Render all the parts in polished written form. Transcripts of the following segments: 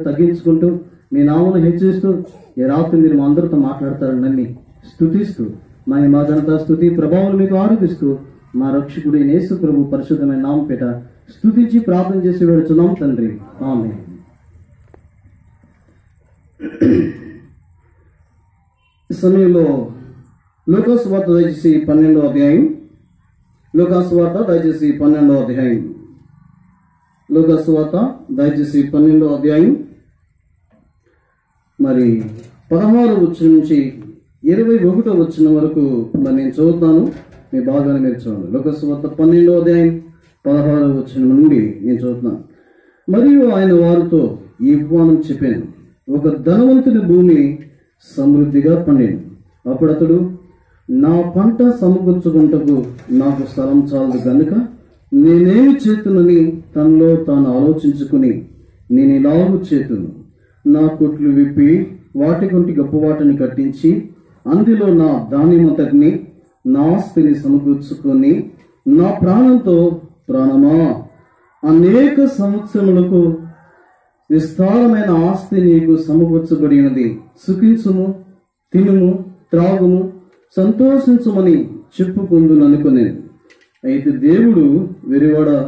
తగ్గించుకుంటూ మీ నామను హెచ్చిస్తూ ఈ రాత్రి మీరు మా అందరితో మాట్లాడతారని నమ్మి స్తుతిస్తూ మా ఘనత స్తుతి ప్రభావం మీకు ఆరోపిస్తూ మా రక్షకుడు యేసు ప్రభు పరిశుద్ధమైన నామపేట స్తుతించి ప్రార్థన చేసి వేడుచున్నాం తండ్రి, ఆమేన్. ఈ సమయంలో లూకాసు వార్త దయచేసి 12వ అధ్యాయం, లూకాసు వార్త దయచేసి 12వ అధ్యాయం, లూకాసు వార్త దయచేసి 12వ అధ్యాయం మరి 16వ వచనం నుంచి 21వ వచనం వరకు మరి నేను చదువుతాను, మీ బాగానే మీరు చూడండి. లూకాసు వార్త 12వ అధ్యాయం 16వ వచనం నుండి నేను చదువుతున్నాను. మరియు ఆయన వారితో ఈ ఉపమానం చెప్పాను, ఒక ధనవంతుని భూమి సమృద్ధిగా పండెను. అప్పుడు అతడు, నా పంట సమకూర్చుకుంటకు నాకు స్థలం చాలదు కనుక నేనేమి చేతునని తనలో తాను ఆలోచించుకుని నేను ఇలాగూ చేతును, నా కొట్లు విప్పి వాటి కొంటి గొప్పవాటిని కట్టించి అందులో నా ధాన్యమంతటిని నా ఆస్తిని సమకూర్చుకొని నా ప్రాణంతో, ప్రాణమా, అనేక సంవత్సరములకు విస్తారమైన ఆస్తి నీకు సమకూర్చబడినది, సుఖించుము, తినుము, త్రాగుము, సంతోషించుమని చెప్పుకుందును అనుకునేది. అయితే దేవుడు, వెరివాడా,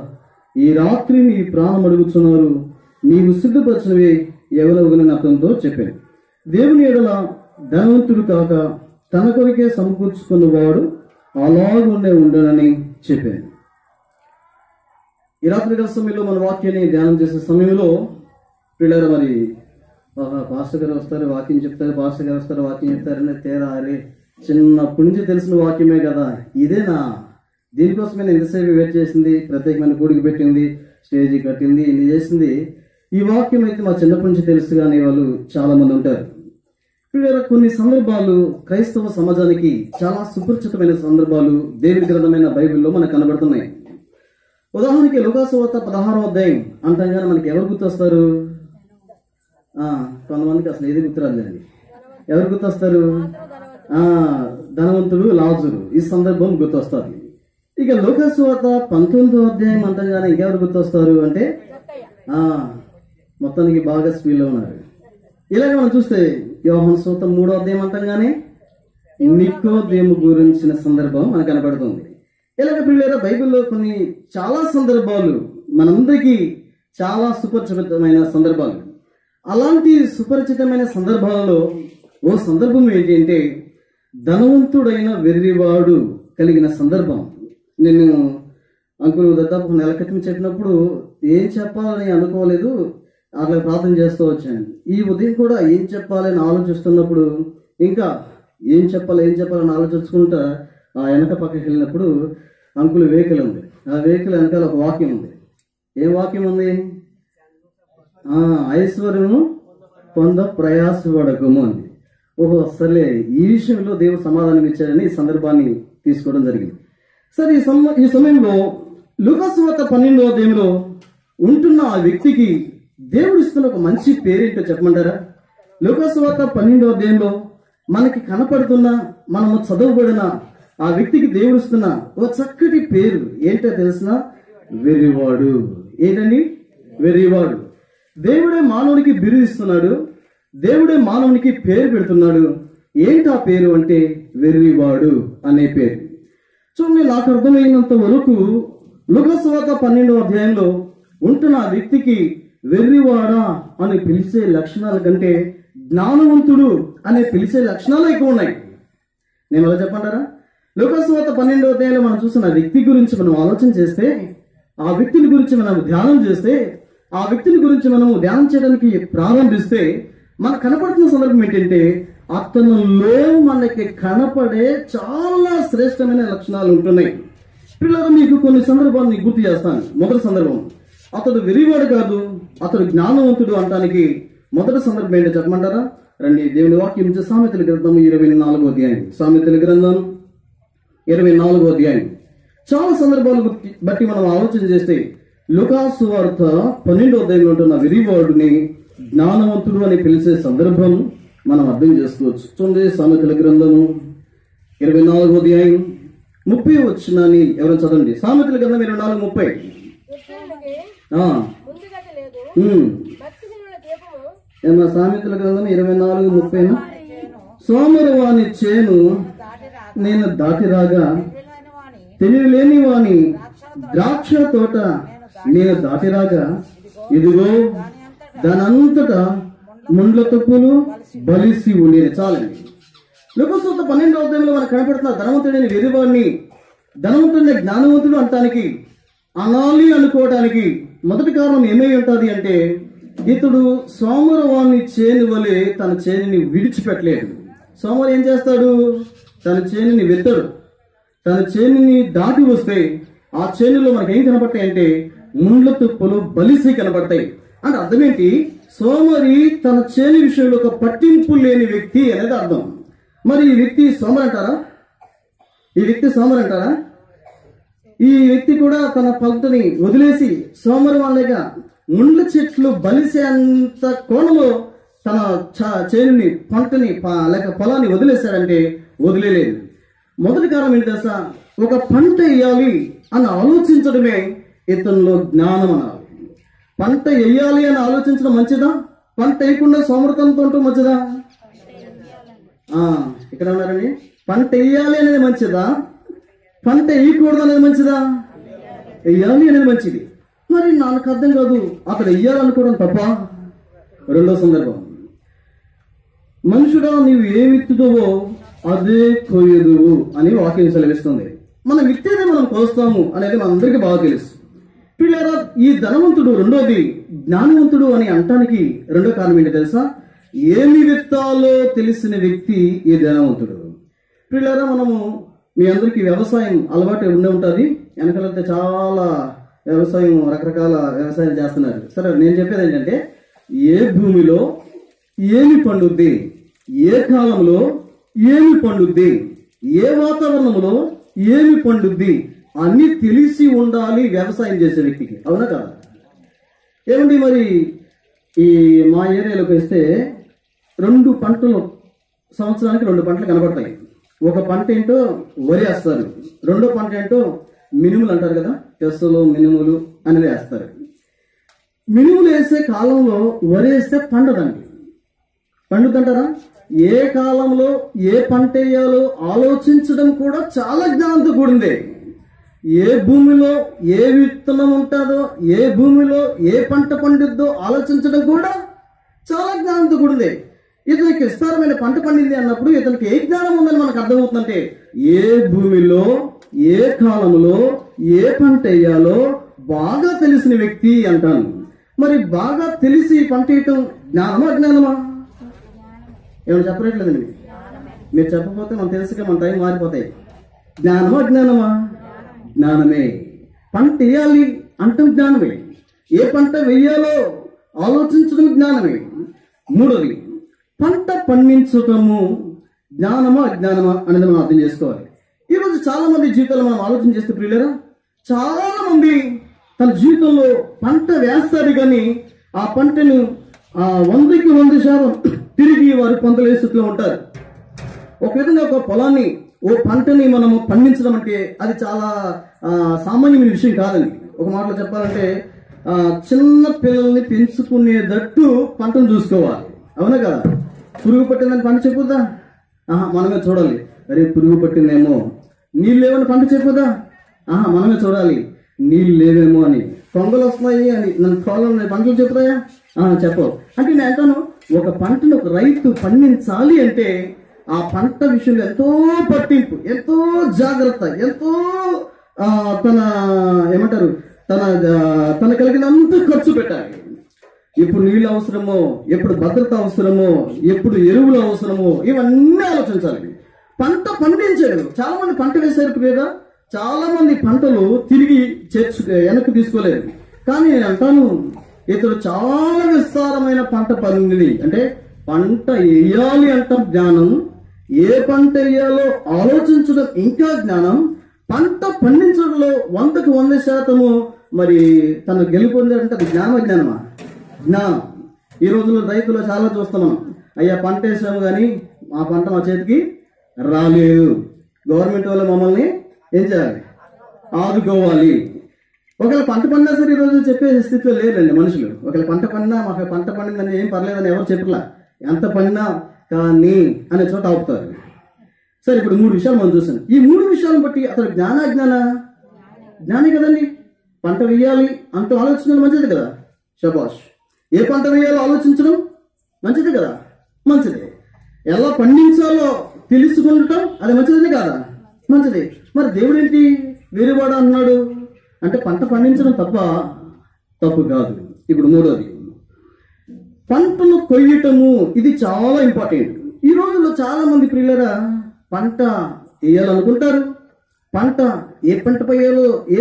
ఈ రాత్రి నీ ప్రాణం అడుగుచున్నారు, నీవు సిద్ధపరచినవే ఎవరవగనని అతనితో చెప్పాను. దేవుని ఎడల ధనవంతుడు కాక తన కొరకే సమకూర్చుకున్నవాడు అలాగుండే ఉండనని చెప్పాను. ఈ రాత్రి గల సమయంలో మన వాక్యాన్ని ధ్యానం చేసే సమయంలో పిల్లలు మరి పాస్టర్ గారు వస్తారు వాక్యం చెప్తారు, పాస్టర్ గారు వస్తారు వాక్యం చెప్తారని తేరా, అరే చిన్నప్పటి నుంచి తెలిసిన వాక్యమే కదా, ఇదేనా, దీనికోసమే నేను ఎంతసేపు వెయిట్ చేసింది, ప్రత్యేకమైన కూడికి పెట్టింది, స్టేజీ కట్టింది, ఇన్ని చేసింది, ఈ వాక్యం అయితే మా చిన్నప్పటి నుంచి తెలుసు కానీ వాళ్ళు చాలా మంది ఉంటారు. పిల్లల కొన్ని సందర్భాలు క్రైస్తవ సమాజానికి చాలా సుపరిచితమైన సందర్భాలు దేవుని గ్రంథమైన బైబిల్లో మనకు కనబడుతున్నాయి. ఉదాహరణకి లూకాసు వార్త 16వ అధ్యాయం అంటాం కానీ మనకి ఎవరు గుర్తొస్తారు? కొంతమందికి అసలు ఏది గుర్తురాలండి. ఎవరు గుర్తొస్తారు? ధనవంతుడు, లాజరు, ఈ సందర్భం గుర్తొస్తుంది. ఇక లూకాసు వార్త 19వ అధ్యాయం అంటాం కానీ ఇంకెవరు గుర్తొస్తారు అంటే మొత్తానికి బాగా స్పీడ్లో ఉన్నారు. ఇలాగ మనం చూస్తే యోహాను సువార్త 3వ అధ్యాయం అంటాం కానీ నికోదేము గురించిన సందర్భం మనకు కనబడుతుంది. ఇలాగ పిల్లల బైబిల్లో కొన్ని చాలా సందర్భాలు మనందరికీ చాలా సుపరిచితమైన సందర్భాలు. అలాంటి సుపరిచితమైన సందర్భాలలో ఓ సందర్భం ఏంటి అంటే ధనవంతుడైన వెర్రివాడు కలిగిన సందర్భం. నేను అంకులు దాదాపు నెల క్రితం చెప్పినప్పుడు ఏం చెప్పాలని అనుకోలేదు, అట్లా ప్రార్థన చేస్తూ వచ్చాను. ఈ ఉదయం కూడా ఏం చెప్పాలని ఆలోచిస్తున్నప్పుడు ఇంకా ఏం చెప్పాలని ఆలోచించుకుంటా ఆ వెనక పక్కకి వెళ్ళినప్పుడు అంకుల్ వెహికల్ ఉంది. ఆ వెహికల్ వెనకాల ఒక వాక్యం ఉంది. ఏం వాక్యం ఉంది? ఐశ్వర్యము పొంద ప్రయాసపడకము అంది. ఓహో, సర్లే, ఈ విషయంలో దేవుడు సమాధానం ఇచ్చాడని ఈ సందర్భాన్ని తీసుకోవడం జరిగింది. సరే, ఈ సమయంలో లూకాసు వార్త 12వ అధ్యాయంలో ఉంటున్న ఆ వ్యక్తికి దేవుడు ఇస్తున్న ఒక మంచి పేరేంటో చెప్పమంటారా? లూకాసు వార్త 12వ అధ్యాయంలో మనకి కనపడుతున్న, మనము చదవబడిన ఆ వ్యక్తికి దేవుడు ఇస్తున్న ఒక చక్కటి పేరు ఏంటో తెలిసిన? వెర్రివాడు. ఏంటండి? వెర్రివాడు. దేవుడే మానవునికి బిరుదిస్తున్నాడు, దేవుడే మానవునికి పేరు పెడుతున్నాడు. ఏంటి ఆ పేరు అంటే వెర్రివాడు అనే పేరు. చూడండి, నాకు అర్థమైనంత వరకు లూకాసు వార్త 12వ అధ్యాయంలో ఉంటున్న ఆ వ్యక్తికి వెర్రివాడా అని పిలిచే లక్షణాల కంటే జ్ఞానవంతుడు అనే పిలిచే లక్షణాలు ఎక్కువ ఉన్నాయి. నేను అలా చెప్పంటారా? లూకాసు వార్త 12వ అధ్యాయంలో మనం చూసిన వ్యక్తి గురించి మనం ఆలోచన చేస్తే, ఆ వ్యక్తిని గురించి మనం ధ్యానం చేస్తే, ఆ వ్యక్తిని గురించి మనం ధ్యానం చేయడానికి ప్రారంభిస్తే మనకు కనపడుతున్న సందర్భం ఏంటంటే అతనిలో మనకి కనపడే చాలా శ్రేష్టమైన లక్షణాలు ఉంటున్నాయి. పిల్లలు మీకు కొన్ని సందర్భాన్ని గుర్తు చేస్తాను. మొదటి సందర్భం, అతడు వెర్రివాడు కాదు, అతడు జ్ఞానవంతుడు అంటానికి మొదటి సందర్భం ఏంటో చెప్పమంటారా? రండి, దేవుని వాక్యం నుంచి సామెతల గ్రంథం 24వ అధ్యాయం. సామెతల గ్రంథం 24వ అధ్యాయం. చాలా సందర్భాలు బట్టి మనం ఆలోచన చేస్తే లూకాసు వార్త 12వ అధ్యాయంలో ఉంటున్న వెర్రివాడుని జ్ఞానవంతుడు అని పిలిచే సందర్భం మనం అర్థం చేసుకోవచ్చు. చూడండి, సామెతల గ్రంథము 24వ అధ్యాయం 30వ వచనాన్ని ఎవరైనా చదవండి. సామెతల గ్రంథం 24:30. ఏమన్నా సామెతల గ్రంథం 24:30 సోమరివాని చేను నేను దాటి రాగా తెలియలేని వాని ద్రాక్ష తోట నేను దాటి రాగా ఇదిగో దానంతటా ముండ్ల తుప్పులు బలిసి ఉండేది. చాలండి. లూకాసు 12వ అధ్యాయంలో మనకు కనపడుతున్న ధనవంతుడైన వెర్రివాడిని ధనవంతుడైన జ్ఞానవంతుడు అంటానికి, అనాలి అనుకోవడానికి మొదటి కారణం ఏమై ఉంటుంది అంటే, ఇతడు సోమరవాణ్ణి చేను వలె తన చేనిని విడిచిపెట్టలేడు. సోమరు ఏం చేస్తాడు? తన చేనిని వెళ్తాడు. తన చేనిని దాటి వస్తే ఆ చేనులో మనకి ఏం కనపడతాయి అంటే ముండ్ల తుప్పులు బలిసి కనపడతాయి. అంటే అర్థం ఏంటి? సోమరి తన చేని విషయంలో ఒక పట్టింపు లేని వ్యక్తి అనేది అర్థం. మరి ఈ వ్యక్తి సోమరు అంటారా? ఈ వ్యక్తి సోమరు అంటారా? ఈ వ్యక్తి కూడా తన పంటని వదిలేసి సోమరు వాళ్ళగా ముండ్ల చెట్లు బలిసేంత కోణంలో తన చేనుని పంటని లేక పొలాన్ని వదిలేశాడంటే వదిలేదు. మొదటి కారణం ఏంటి తెలుసా? ఒక పంట వేయాలి అని ఆలోచించడమే ఇతనిలో జ్ఞానం అనాలి. పంట వేయాలి అని ఆలోచించడం మంచిదా? పంట వేయకుండా సోమరితనంతో ఉంటూ మంచిదా? ఇక్కడ ఉన్నారండి. పంట వేయాలి అనేది మంచిదా? పంట వేయకూడదు అనేది మంచిదా? వేయాలి అనేది మంచిది. మరి నాకు అర్థం కాదు, అక్కడ వేయాలనుకోవడం తప్ప. రెండో సందర్భం, మనుషుడా నీవు ఏ విత్తుతావో అదే కోయదు అని వాక్యం సెలవిస్తుంది. మనం విత్తేదే మనం కోస్తాము అనేది మనందరికీ బాగా తెలుసు. పిల్లరా, ఈ ధనవంతుడు రెండోది జ్ఞానవంతుడు అని అంటానికి రెండో కారణం ఏంటి తెలుసా? ఏమి విత్తాలో తెలిసిన వ్యక్తి ఈ ధనవంతుడు. పిల్లరా, మనము మీ అందరికీ వ్యవసాయం అలవాటు ఉండే ఉంటుంది. వెనకాలంటే చాలా వ్యవసాయం, రకరకాల వ్యవసాయం చేస్తున్నారు. సరే, నేను చెప్పేది ఏంటంటే, ఏ భూమిలో ఏమి పండుద్ది, ఏ కాలంలో ఏమి పండుద్ది, ఏ వాతావరణంలో ఏమి పండుద్ది అన్ని తెలిసి ఉండాలి వ్యవసాయం చేసే వ్యక్తికి. అవునా కదా? ఏమండి, మరి ఈ మా ఏరియాలోకి వస్తే సంవత్సరానికి 2 పంటలు కనబడతాయి. ఒక పంట ఏంటో వరి వేస్తారు, రెండో పంట ఏంటో మినుములు అంటారు కదా, పెసలు మినుములు అనేది వేస్తారు. మినుములు వేసే కాలంలో వరి వేస్తే పండుదండి. పండుదంటారా? ఏ కాలంలో ఏ పంట వేయాలో ఆలోచించడం కూడా చాలా జ్ఞానంతో కూడింది. ఏ భూమిలో ఏ విత్తనం ఉంటుందో, ఏ భూమిలో ఏ పంట పండుద్దో ఆలోచించడం కూడా చాలా జ్ఞానంతో కూడింది. ఇతనికి విస్తారమైన పంట పండింది అన్నప్పుడు ఇతనికి ఏ జ్ఞానం ఉందని మనకు అర్థమవుతుందంటే, ఏ భూమిలో ఏ కాలంలో ఏ పంట వేయాలో బాగా తెలిసిన వ్యక్తి అంటాను. మరి బాగా తెలిసి పంట వేయటం జ్ఞానమా అజ్ఞానమా? ఏమైనా చెప్పట్లేదండి. మీరు చెప్పకపోతే మనం తెలుసుగా మన టైం మారిపోతాయి. జ్ఞానమా అజ్ఞానమా? జ్ఞానమే. పంట వేయాలి అంటాం జ్ఞానమే. ఏ పంట వేయాలో ఆలోచించడం జ్ఞానమే. మూడోది, పంట పండించటము జ్ఞానమా అజ్ఞానమా అనేది మనం అర్థం చేసుకోవాలి. ఈరోజు చాలా మంది జీవితంలో మనం ఆలోచన చేస్తే ప్రియులరా, చాలా మంది తన జీవితంలో పంట వేస్తారు కానీ ఆ పంటను 100కి 100% తిరిగి వారు పంటలు వేస్తూ ఉంటారు. ఒక విధంగా ఒక పొలాన్ని, ఓ పంటని మనము పండించడం అంటే అది చాలా సామాన్యమైన విషయం కాదండి. ఒక మాటలో చెప్పాలంటే చిన్న పిల్లల్ని పెంచుకునేటట్టు పంటను చూసుకోవాలి. అవునా కదా? పురుగు పట్టిందని పంట చెప్పుదా? మనమే చూడాలి. అరే పురుగు పట్టిందేమో. నీళ్ళు లేవని పంట చెప్పుదా? మనమే చూడాలి. నీళ్ళు లేవేమో అని. కొంగలు వస్తున్నాయి అని నన్ను పొలంలో పంటలు చెప్తాయా? చెప్పవు. అంటే నేను అంటాను, ఒక పంటను ఒక రైతు పండించాలి అంటే ఆ పంట విషయంలో ఎంతో పట్టింపు, ఎంతో జాగ్రత్త, ఎంతో తన కలిగినంత ఖర్చు పెట్టాలి. ఎప్పుడు నీళ్ళు అవసరమో, ఎప్పుడు భద్రత అవసరమో, ఎప్పుడు ఎరువులు అవసరమో ఇవన్నీ ఆలోచించాలి. పంట పండించాడు. చాలా మంది పంట వేసారు కదా, చాలా మంది పంటలు తిరిగి వెనక్కి తీసుకోలేదు. కానీ నేను అంటాను, ఇతడు చాలా విస్తారమైన పంట పండింది. అంటే పంట వేయాలి అంటాం జ్ఞానం, ఏ పంట వేయాలో ఆలోచించడం ఇంకా జ్ఞానం, పంట పండించడంలో 100కి 100% మరి తను గెలుపొందాడంటే అది జ్ఞానమా? జ్ఞానం. ఈ రోజుల్లో రైతులు చాలా చూస్తున్నాం. అయ్యా పంట వేసాము కానీ ఆ పంట మా చేతికి రాలేదు. గవర్నమెంట్ వాళ్ళు మమ్మల్ని ఏం చేయాలి? ఆదుకోవాలి. ఒకవేళ పంట పండినా సరే ఈ రోజు చెప్పే స్థితిలో లేరండి మనుషులు. ఒకవేళ పంట పండినా మాకు పంట పండిందని ఏం పర్లేదని ఎవరు చెప్పలా, ఎంత పండినా కానీ అనే చోట ఆపుతారు. సరే, ఇప్పుడు 3 విషయాలు మనం చూసాం. ఈ 3 విషయాలను బట్టి అతడు జ్ఞానే కదండి. పంట వేయాలి అంటూ ఆలోచించడం మంచిది కదా, శబాష్. ఏ పంట వేయాలో ఆలోచించడం మంచిది కదా, మంచిదే. ఎలా పండించాలో తెలుసుకుంటాం, అది మంచిదే కాదా, మంచిది. మరి దేవుడు ఏంటి వేరేవాడు అన్నాడు అంటే పంట పండించడం తప్పు కాదు. ఇప్పుడు 3వది, పంటను కొయ్యటము. ఇది చాలా ఇంపార్టెంట్. ఈ రోజుల్లో చాలా మంది ప్రియులరా పంట వేయాలనుకుంటారు. ఏ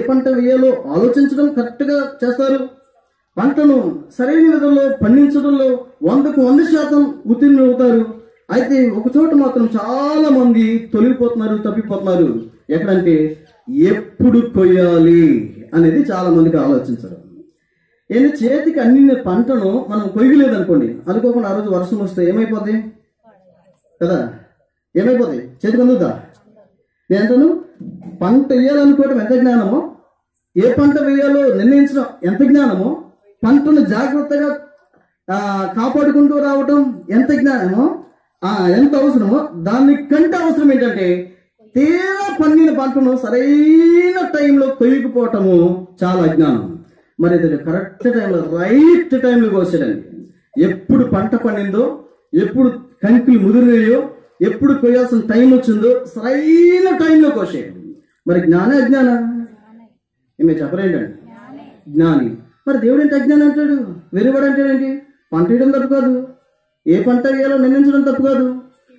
పంట వేయాలో ఆలోచించడం కరెక్ట్గా చేస్తారు. పంటను సరైన విధంలో పండించడంలో 100కు 100% ఉత్తీర్ణులవుతారు. అయితే ఒక చోట మాత్రం చాలా మంది తొలగిపోతున్నారు, తప్పిపోతున్నారు. ఎక్కడంటే ఎప్పుడు కొయ్యాలి అనేది చాలా మందికి ఆలోచించరు. ఏంటి, చేతికి అన్ని పంటను మనం కొయ్యలేదనుకోండి, అనుకోకుండా ఆ రోజు వర్షం వస్తే ఏమైపోద్ది కదా, ఏమైపోద్ది, చేతికి అందుతా. నేనంటాను, పంట వేయాలనుకోవటం ఎంత జ్ఞానమో, ఏ పంట వేయాలో నిర్ణయించడం ఎంత జ్ఞానమో, పంటను జాగ్రత్తగా కాపాడుకుంటూ రావటం ఎంత జ్ఞానమో, ఎంత అవసరమో, దానికంటే అవసరం ఏంటంటే తీరా పండిన పంటను సరైన టైంలో కొయ్యకపోవటము చాలా జ్ఞానం. మరి ఇది కరెక్ట్ టైంలో, రైట్ టైంలో కోసాడండి. ఎప్పుడు పంట పండిందో, ఎప్పుడు కంకులు ముదిరినాయో, ఎప్పుడు కొయ్యాల్సిన టైం వచ్చిందో సరైన టైంలో కోసేయండి. మరి అజ్ఞాన ఏమే చెప్పరేంటండి, జ్ఞాని. మరి దేవుడు ఏంటి అజ్ఞానం అంటాడు, వెరువాడు అంటాడేంటి? పంట వేయడం తప్పు కాదు, ఏ పంట వేయాలో నిర్ణయించడం తప్పు కాదు,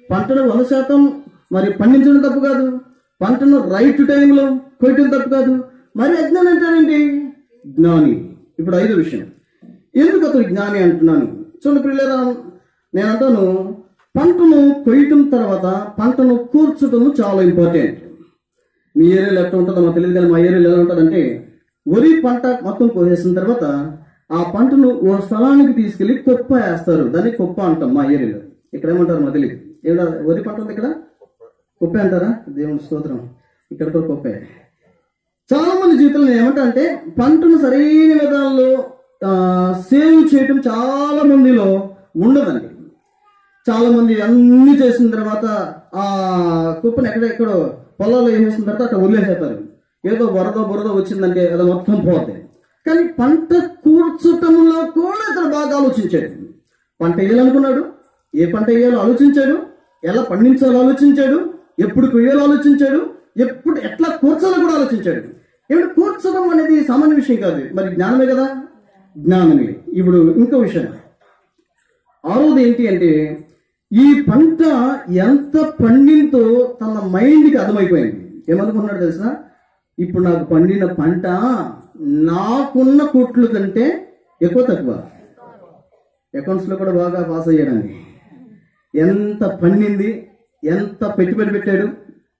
పంటను 100% మరి పండించడం తప్పు కాదు, పంటను రైట్ టైంలో కొయ్యడం తప్పు కాదు. మరి అజ్ఞానం అంటాడేంటి, జ్ఞాని. ఇప్పుడు 5వ విషయం, ఎందుకు అతడు జ్ఞాని అంటున్నాను చూడండి పిల్లరా. నేను అంటాను, పంటను కొయ్యటం తర్వాత పంటను కూర్చటము చాలా ఇంపార్టెంట్. మీ ఏరియాలో ఎట్లా ఉంటుందో మాకు తెలియదు, కానీ మా ఏరియాలో ఎలా ఉంటుందంటే, వరి పంట మొత్తం కోసేసిన తర్వాత ఆ పంటను ఓ స్థలానికి తీసుకెళ్లి కుప్ప వేస్తారు. దాన్ని కుప్ప అంటాం మా ఏరియాలో. ఇక్కడ ఏమంటారు మాకు తెలియదు. ఏడా వరి పంట ఉంది, ఇక్కడ కుప్పే అంటారా? దేవుని స్తోత్రం, ఇక్కడ కూడా కుప్పే. చాలా మంది జీవితంలో ఏమంటా అంటే, పంటను సరైన విధానంలో సేవ్ చేయటం చాలా మందిలో ఉండదండి. చాలా మంది అన్ని చేసిన తర్వాత ఆ కుప్పను ఎక్కడెక్కడో పొలాల్లో వేసేసిన తర్వాత అట్లా వదిలేసేస్తారు. ఏదో బురద వచ్చిందంటే అది మొత్తం పోతాయి. కానీ పంట కూర్చటంలో కూడా అతను బాగా ఆలోచించాడు. పంట వేయాలనుకున్నాడు, ఏ పంట వేయాలో ఆలోచించాడు, ఎలా పండించాలో ఆలోచించాడు, ఎప్పుడు కొయ్యాలో ఆలోచించాడు, ఎప్పుడు ఎట్లా కూర్చాలో కూడా ఆలోచించాడు. ఏమిటి, కూర్చడం అనేది సామాన్య విషయం కాదు, మరి జ్ఞానమే కదా, జ్ఞానమే. ఇప్పుడు ఇంకో విషయం, 6వది ఏంటి అంటే, ఈ పంట ఎంత పండిందో తన మైండ్కి అర్థమైపోయింది. ఏమనుకున్నాడు తెలుసా, ఇప్పుడు నాకు పండిన పంట నాకున్న కోట్ల కంటే ఎక్కువ తక్కువ. అకౌంట్స్లో కూడా బాగా పాస్ అయ్యాడండి. ఎంత పండింది, ఎంత పెట్టుబడి పెట్టాడు,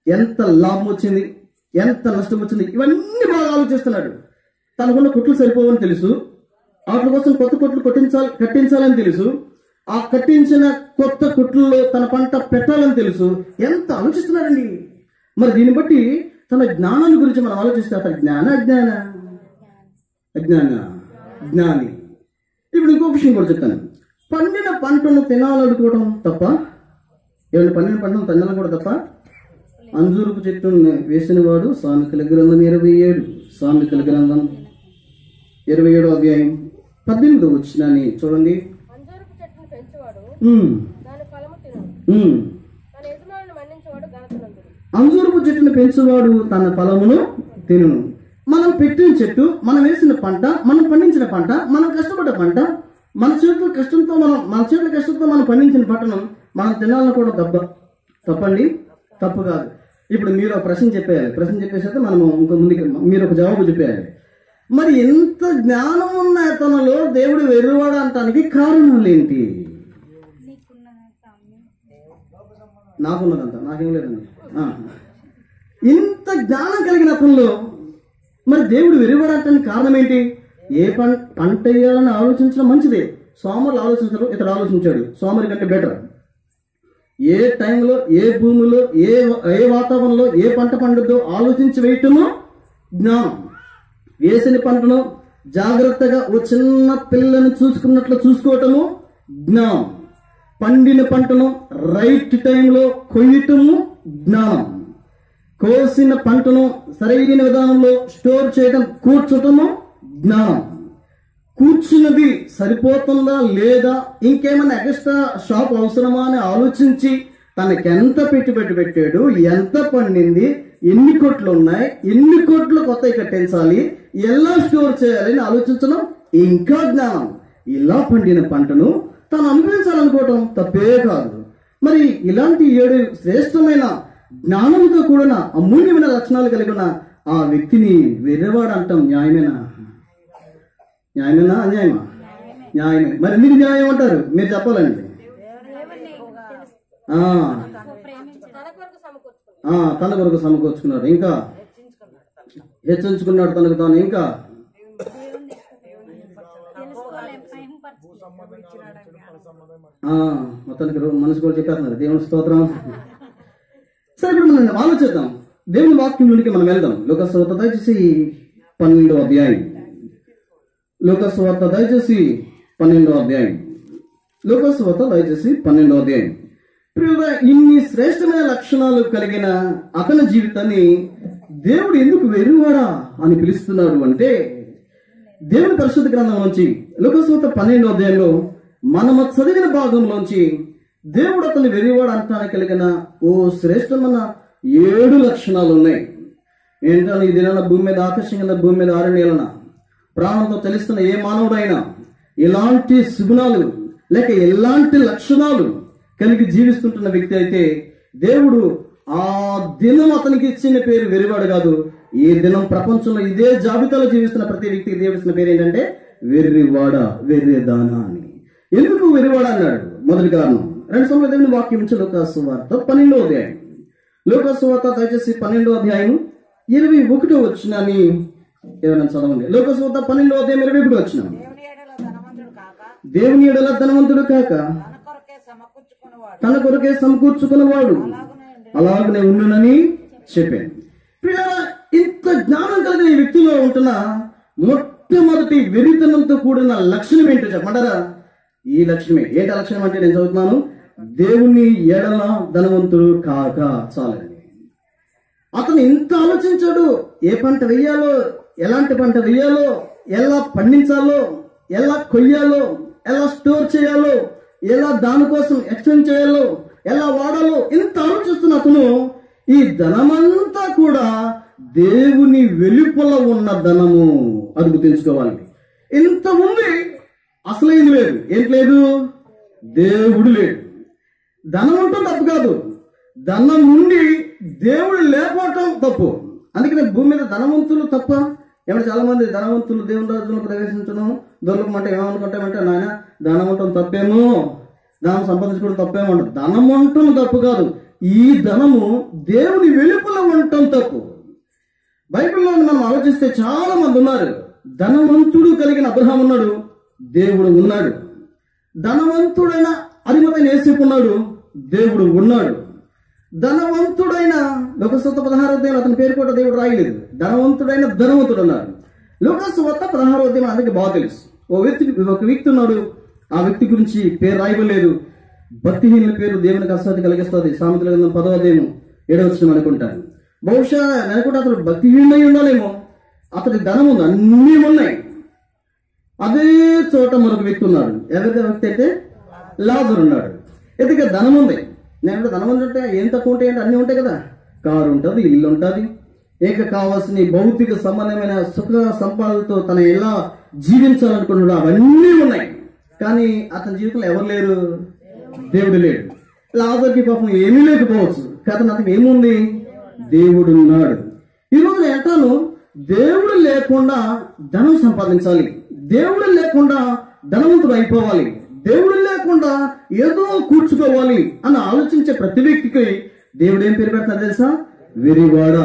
ఎంత లాభం వచ్చింది, ఎంత నష్టం వచ్చింది, ఇవన్నీ బాగా ఆలోచిస్తున్నాడు. తనకున్న కొట్లు సరిపోవని తెలుసు, వాటి కోసం కొత్త కొట్లు కట్టించాలని తెలుసు, ఆ కట్టించిన కొత్త కొట్లలో తన పంట పెట్టాలని తెలుసు. ఎంత ఆలోచిస్తున్నాడండి. మరి దీన్ని బట్టి తన జ్ఞానాన్ని గురించి మనం ఆలోచిస్తే అతను జ్ఞాని. ఇప్పుడు ఇంకో విషయం కూడా చెప్తాను. పండిన పంటను తినాలనుకోవడం తప్ప, ఏమైనా పండిన పంటను తినాలని కూడా తప్ప. అంజూరపు చెట్టును వేసిన వాడు సామెతల గ్రంథం 27, సామెతల గ్రంథం 27వ అధ్యాయం 18వ వచనాన్ని చూడండి. అంజూరపు చెట్టును పెంచువాడు తన ఫలమును తినును. మనం పెట్టిన చెట్టు, మనం వేసిన పంట, మనం పండించిన పంట, మనం కష్టపడ్డ పంట, మన చేతుల కష్టంతో మనం పండించిన పంటను మనం తినాలని కూడా తప్పండి, తప్పు కాదు. ఇప్పుడు మీరు ఒక ప్రశ్న చెప్పేయాలి, ప్రశ్న చెప్పేసరికి మనము ఇంకో ముందుకు మీరు ఒక జవాబు చెప్పేయాలి. మరి ఎంత జ్ఞానం ఉన్న అతనిలో దేవుడు వెర్రివాడు అనటానికి కారణాలు ఏంటి? నాకున్నదంట, నాకేం లేదండి. ఇంత జ్ఞానం కలిగిన అతనిలో మరి దేవుడు వెర్రివాడు అనటానికి కారణం ఏంటి? ఏ పంట వేయాలని ఆలోచించడం మంచిదే. సోమరులు ఆలోచించరు, ఇతడు ఆలోచించాడు. సోమరి కంటే బెటర్. ఏ టైంలో, ఏ భూమిలో, ఏ వాతావరణంలో ఏ పంట పండుద్దో ఆలోచించి వేయటము జ్ఞానం. వేసిన పంటను జాగ్రత్తగా ఓ చిన్న పిల్లని చూసుకున్నట్లు చూసుకోవటము జ్ఞానం. పండిన పంటను రైట్ టైంలో కొయ్యటము జ్ఞానం. కోసిన పంటను సరైన విధానంలో స్టోర్ చేయడం కూర్చోటము జ్ఞానం. కూర్చున్నది సరిపోతుందా లేదా, ఇంకేమైనా ఎక్స్ట్రా షాప్ అవసరమా అని ఆలోచించి తనకెంత పెట్టుబడి పెట్టాడు, ఎంత పండింది, ఎన్ని కోట్లు ఉన్నాయి, ఎన్ని కోట్లు కొత్తవి కట్టించాలి, ఎలా స్టోర్ చేయాలి అని ఆలోచించడం ఇంకా జ్ఞానం. ఇలా పండిన పంటను తాను అనుభవించాలనుకోవటం తప్పే కాదు. మరి ఇలాంటి 7 శ్రేష్టమైన జ్ఞానంతో కూడిన అమూల్యమైన లక్షణాలు కలిగిన ఆ వ్యక్తిని వెర్రివాడు అంటాం. న్యాయమేనా? న్యాయమేనా అన్యాయమా? న్యాయమే. మరి మీరు న్యాయం అంటారు, మీరు చెప్పాలండి. తన కొరకు సమకూర్చుకున్నాడు, ఇంకా హెచ్చించుకున్నాడు తనకు తాను, ఇంకా మొత్తానికి మనసు కూడా చెప్పేస్తున్నారు. దేవుని స్తోత్రం. సరే, ఇప్పుడు మనం ఆలోచిద్దాం. దేవుని వాక్యంలోనికి మనం వెళ్దాం. లోకసువార్త దయచేసి 12వ అధ్యాయం. లోకసువార్త దయచేసి 12వ అధ్యాయం. లోకసువార్త దయచేసి 12వ అధ్యాయం. ఇన్ని శ్రేష్టమైన లక్షణాలు కలిగిన అతని జీవితాన్ని దేవుడు ఎందుకు వెర్రివాడా అని పిలుస్తున్నాడు అంటే, దేవుని పరిశుద్ధ గ్రంథం నుంచి లోకసువార్త 12వ అధ్యాయంలో మనము చదివిన భాగంలోంచి దేవుడు అతన్ని వెర్రివాడు అంటానికి కలిగిన ఓ శ్రేష్టమైన 7 లక్షణాలు ఉన్నాయి. ఏంటంటే, ఈ దినాన భూమి మీద ఆకర్షంగా భూమి మీద 6 నెలల ప్రాణంతో తెలుస్తున్న ఏ మానవుడైనా ఎలాంటి సుగుణాలు లేక ఎలాంటి లక్షణాలు కలిగి జీవిస్తుంటున్న వ్యక్తి అయితే దేవుడు ఆ దినం అతనికి ఇచ్చిన పేరు వెర్రివాడు కాదు. ఈ దినం ప్రపంచంలో ఇదే జాబితాలో జీవిస్తున్న ప్రతి వ్యక్తికి దేవుడు ఇచ్చిన పేరు ఏంటంటే వెర్రివాడ, వెర్రిదానా అని. ఎందుకు వెర్రివాడ అన్నాడు? మొదటి కారణం, 2 సార్లు దేవుని వాక్యం నుంచి లోకసువార్త 12వ అధ్యాయం. లోకసువార్త దయచేసి 12వ అధ్యాయం 21వ వచనాన్ని ఏమైనా చదవండి. లోకసువార్త 12వ అధ్యాయం 21వ వచనం. దేవుని ఎడల ధనవంతుడు కాక తన కొరకే సమకూర్చుకున్నవాడు అలాగనే ఉండునని చెప్పాను. ఇంత జ్ఞానం కలిగిన ఈ వ్యక్తిలో ఉంటున్న మొట్టమొదటి వెరితనంతో కూడిన లక్షణం ఏంటో చెప్పమంటారా? ఈ లక్షణమే. ఏంటి ఆ లక్షణం అంటే, నేను చదువుతున్నాను. దేవుని ఎడల ధనవంతుడు కాక. చాలండి. అతను ఇంత ఆలోచించాడు. ఏ పంట వెయ్యాలో, ఎలాంటి పంట వెయ్యాలో, ఎలా పండించాలో, ఎలా కొయ్యాలో, ఎలా స్టోర్ చేయాలో, ఎలా దానికోసం ఎక్స్టెండ్ చేయాలో, ఎలా వాడాలో, ఇంత ఆలోచిస్తున్న అతను ఈ ధనమంతా కూడా దేవుని వెలుపల ఉన్న ధనము. అది గుర్తుంచుకోవాలి. ఇంత ఉంది, అసలేది లేదు. ఏంటి లేదు? దేవుడు లేడు. ధనం ఉండటం తప్పు కాదు, ధనం ఉండి దేవుడు లేకపోవటం తప్పు. అందుకనే భూమి మీద ధనవంతులు తప్ప. ఏమంటే చాలా మంది ధనవంతులు దేవుని రాజ్యంలో ప్రవేశించడం దొరకమంటే ఏమనుకుంటామంటే, నాయన ధనం ఉండటం తప్పేమో, ధనం సంపాదించుకోవడం తప్పేమో అంటారు. ధనం ఉండటం తప్పు కాదు, ఈ ధనము దేవుని వెలుపల ఉండటం తప్పు. బైబిల్లో మనం ఆలోచిస్తే చాలా మంది ఉన్నారు. ధనవంతుడు కలిగిన అబ్రహాం ఉన్నాడు, దేవుడు ఉన్నాడు. ధనవంతుడైన అరిమతైన యేసేపు ఉన్నాడు, దేవుడు ఉన్నాడు. ధనవంతుడైన లోకసువార్త 16వ అధ్యాయం అతని పేరు కూడా దేవుడు రాయలేదు. ధనవంతుడైన ధనవంతుడు ఉన్నాడు. లోకసువార్త 16వ అధ్యాయం అందరికి బాగా తెలుసు. ఒక వ్యక్తి ఉన్నాడు, ఆ వ్యక్తి గురించి పేరు రాయలేదు. భక్తిహీనుల పేరు దేవునికి అసహ్యత కలిగిస్తుంది. సామెతల గ్రంథం 10వ అధ్యాయం 7వ వచనం అనుకుంటాను. బహుశా అనుకుంటే అతడు భక్తిహీనుడై ఉండాలేమో. అతడి ధనం ఉంది, అన్నీ ఉన్నాయి. అదే చోట మరొక వ్యక్తి ఉన్నాడు. ఎవరి వ్యక్తి అయితే లాజరు ఉన్నాడు. ఎందుకంటే ధనం ఉంది. నేను ధనం ఉంటే ఏం తక్కువ ఉంటాయి అంటే అన్నీ ఉంటాయి కదా. కారు ఉంటుంది, ఇల్లు ఉంటుంది, కావాల్సిన భౌతిక సంబంధమైన సుఖ సంపాదనతో తను ఎలా జీవించాలనుకున్నాడు అవన్నీ ఉన్నాయి. కానీ అతని జీవితంలో ఎవరు లేరు? దేవుడు లేడు. లాజరుకి పాపం ఏమీ లేకపోవచ్చు, కానీ అతనికి ఏముంది? దేవుడు ఉన్నాడు. ఈరోజు నేను అంటాను, దేవుడు లేకుండా ధనం సంపాదించాలి, దేవుడు లేకుండా ధనవంతుడు అయిపోవాలి, దేవుడు లేకుండా ఏదో కూర్చుకోవాలి అని ఆలోచించే ప్రతి వ్యక్తికి దేవుడు ఏం పేరు పెడతాడు తెలుసా? వెర్రివాడ.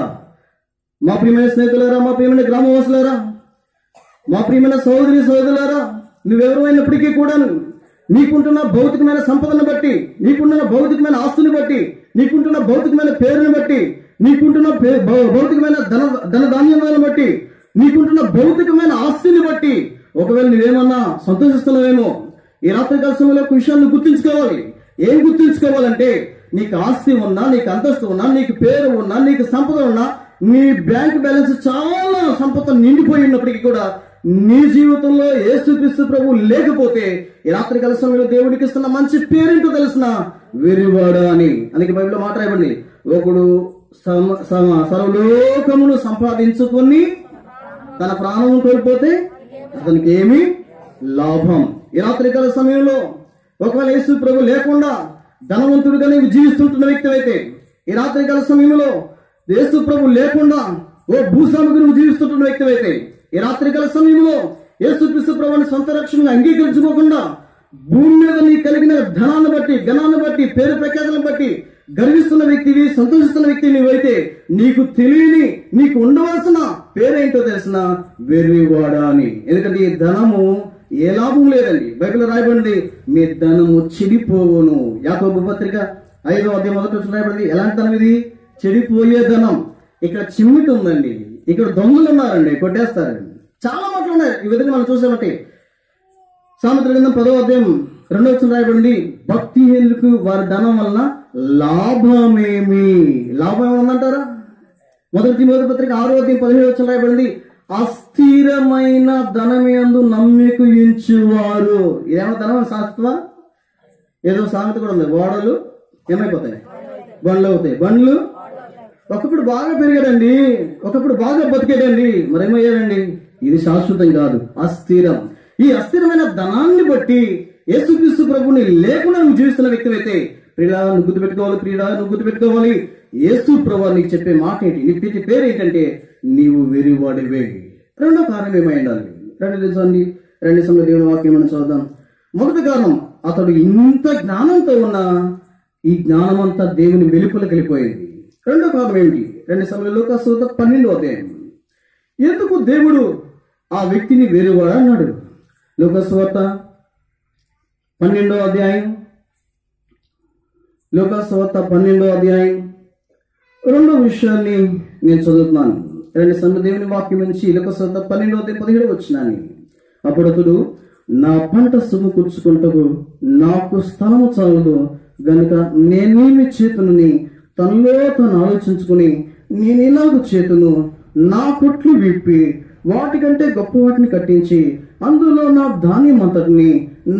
మా ప్రియమైన స్నేహితులారా, మా ప్రియమైన గ్రామవాసులారా, మా ప్రియమైన సహోదరి సహోదరులారా, నువ్వెవరు అయినప్పటికీ కూడాను నీకుంటున్న భౌతికమైన సంపదను బట్టి, నీకుంటున్న భౌతికమైన ఆస్తుని బట్టి, నీకుంటున్న భౌతికమైన పేరుని బట్టి, నీకుంటున్న భౌతికమైన ధనధాన్యాలను బట్టి నీకుంటున్న భౌతికమైన ఆస్తిని బట్టి ఒకవేళ నువ్వేమన్నా సంతోషిస్తున్నావేమో, ఈ రాత్రికాల సమయంలో ఒక విషయాన్ని గుర్తించుకోవాలి. ఏం గుర్తించుకోవాలంటే, నీకు ఆస్తి ఉన్నా, నీకు అంతస్తు ఉన్నా, నీకు పేరు ఉన్నా, నీకు సంపద ఉన్నా, నీ బ్యాంక్ బ్యాలెన్స్ చాలా సంపద నిండిపోయి ఉన్నప్పటికీ కూడా నీ జీవితంలో యేసుక్రీస్తు ప్రభువు లేకపోతే ఈ రాత్రికాల సమయంలో దేవుడికి ఇస్తున్న మంచి పేరేంటో తెలిసిన వెర్రివాడు అని. అందుకే బైబిల్లో మాట రాయబడింది, ఒకడు సర్వలోకమును సంపాదించుకొని తన ప్రాణం కోల్పోతే అతనికి ఏమి లాభం. ఈ రాత్రికాల సమయంలో ఒకవేళ యేసు ప్రభు లేకుండా ధనవంతుడుగా నీవు జీవిస్తుంటున్న వ్యక్తి అయితే, ఈ రాత్రికాల సమయంలో యేసు ప్రభు లేకుండా ఓ భూస్వామిగా నువ్వు జీవిస్తుంటున్న వ్యక్తి అయితే, ఈ రాత్రికాల సమయంలో యేసుక్రీస్తు ప్రభువుని సొంత రక్షణగా అంగీకరించుకోకుండా భూమి మీద నీకు కలిగిన ధనాన్ని బట్టి, ఘనాన్ని బట్టి, పేరు ప్రఖ్యాతులను బట్టి గర్విస్తున్న వ్యక్తివి, సంతోషిస్తున్న వ్యక్తివి నువ్వైతే నీకు తెలియని, నీకు ఉండవలసిన పేరేంటో తెలిసిన వెర్రివాడా అని. ఎందుకంటే ఈ ధనము ఏ లాభం లేదండి. బైబిల్లో రాయబడింది, మీ ధనము చెడిపోవును. యాకోబు పత్రిక 5వ అధ్యాయం 1వ వచనం రాయబడింది. ఎలాంటి ధనం ఇది? చెడిపోయే ధనం. ఇక్కడ చిమ్మిటి ఉందండి, ఇక్కడ దొంగలు ఉన్నారండి, కొట్టేస్తారండి. చాలా మాటలు ఉన్నాయి ఈ విధంగా మనం చూసామంటే. సామెతల గ్రంథం 10వ అధ్యాయం 2వ వచనం రాయబడింది, భక్తిహీనులకు వారి ధనం వలన లాభమేమి. లాభం ఏమన్నంటారా? మొదటి తిమోతి పత్రిక 6వ అధ్యాయం 17వ వచనం రాయబడింది, అస్థిరమైన ధనమేందు నమ్మిక ఉంచువారు. ఏమో ధనం శాస్త్రమా? ఏదో సామెత కూడా ఉంది, ఓడలు ఏమైపోతాయి? బండ్లు అవుతాయి. బండ్లు ఒకప్పుడు బాగా పెరిగాడండి, ఒకప్పుడు బాగా బతికాడండి, మరేమయ్యాడండి? ఇది శాశ్వతం కాదు, అస్థిరం. ఈ అస్థిరమైన ధనాన్ని బట్టి యేసుక్రీస్తు ప్రభువుని లేకుండా నువ్వు జీవిస్తున్న వ్యక్తి అయితే, ప్రియుడా నువ్వు గుర్తుపెట్టుకోవాలి, ప్రియుడా నువ్వు గుర్తుపెట్టుకోవాలి. యేసు ప్రభువు నీకు చెప్పే మాట ఏంటి? నీ పిటి పేరు ఏంటంటే నీవు వెర్రివాడివే. రెండో కారణం ఏమై ఉండాలి? రెండు సమయంలో దేవుని వాక్యం మనం చూద్దాం. మొదటి కారణం, అతడు ఇంత జ్ఞానంతో ఉన్న ఈ జ్ఞానం అంతా దేవుని వెలుపలకు వెళ్ళిపోయింది. రెండో కారణం ఏమిటి? 2 సమయంలో లూకాసు వార్త 12వ అధ్యాయం. ఎందుకు దేవుడు ఆ వ్యక్తిని వెర్రివాడు అన్నాడు? లూకాసు వార్త 12వ అధ్యాయం, లూకాసు వార్త 12వ అధ్యాయం 2వ విషయాన్ని నేను చదువుతున్నాను. 2 సమయంలో దేవుని వాక్యం నుంచి లూకాసు వార్త 12వ అధ్యాయం 17వ వచనాన్ని. అప్పుడు అతడు, నా పంట సొమ్ము కూర్చుకుంటకు నాకు స్థలము చాలదు గనుక నేనేమి చేతునని తనలో తను ఆలోచించుకుని, నేను ఇలాగ చేతును, నా కొట్లు విప్పి వాటికంటే గొప్ప వాటిని కట్టించి అందులో నా ధాన్యం అంతటిని,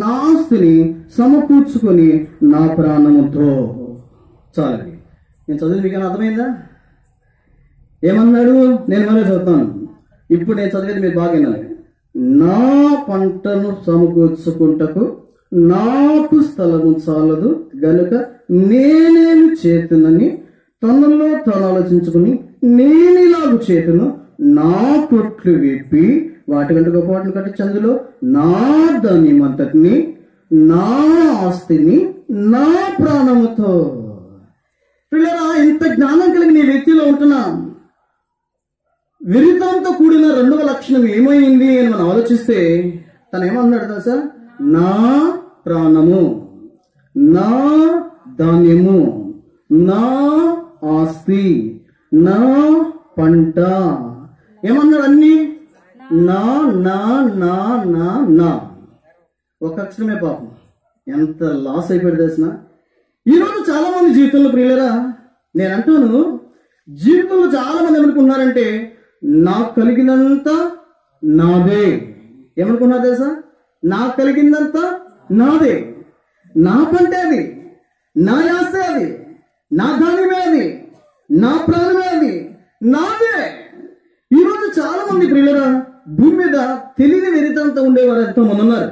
నా ఆస్తిని సమకూర్చుకొని నా ప్రాణముతో. చాలండి, నేను చదివి మీకు అర్థమైందా? ఏమన్నాడు? నేను మళ్ళీ చదువుతాను. ఇప్పుడు నేను చదివేది మీరు బాగా వినాలి. నా పంటను సమకూర్చుకుంటకు నాకు స్థలము చాలదు గనుక నేనేమి చేతునని తనలో తాను ఆలోచించుకుని, నేనిలాగు చేతును, నా కొట్లు విప్పి వాటికంటే గొప్ప వాటిని కట్టించి అందులో నా ధాన్యం అంతటిని, నా ఆస్తిని, నా ప్రాణముతో. పిల్లరా, ఇంత జ్ఞానం కలిగిన ఈ వ్యక్తిలో ఉంటున్నా విరితంతో కూడిన రెండవ లక్షణం ఏమైంది అని మనం ఆలోచిస్తే, తను ఏమన్నాడు తెలుసా? నా ప్రాణము, నా ధాన్యము, నా ఆస్తి, నా పంట. ఏమన్నాడు? అన్ని నా నా నా నా నా. ఒక అక్షరమే పాపం, ఎంత లాస్ అయిపోయాడు తెలిసిన. ఈరోజు చాలా మంది జీవితంలో, ప్రియులరా నేను అంటాను, జీవితంలో చాలా మంది ఏమనుకుంటున్నారంటే నాకు కలిగినంత నాదే. ఏమనుకున్నారు తెలుసా? నాకు కలిగిందంత నాదే, నా పంటే అది, నా ఆస్తే అది, నా ధాన్యమే అది, నా ప్రాణమే అది, నాదే. ఈరోజు చాలా మంది ప్రియులరా భూమి మీద తెలియని వెరితంతో ఉండేవారు ఎంతో మంది ఉన్నారు.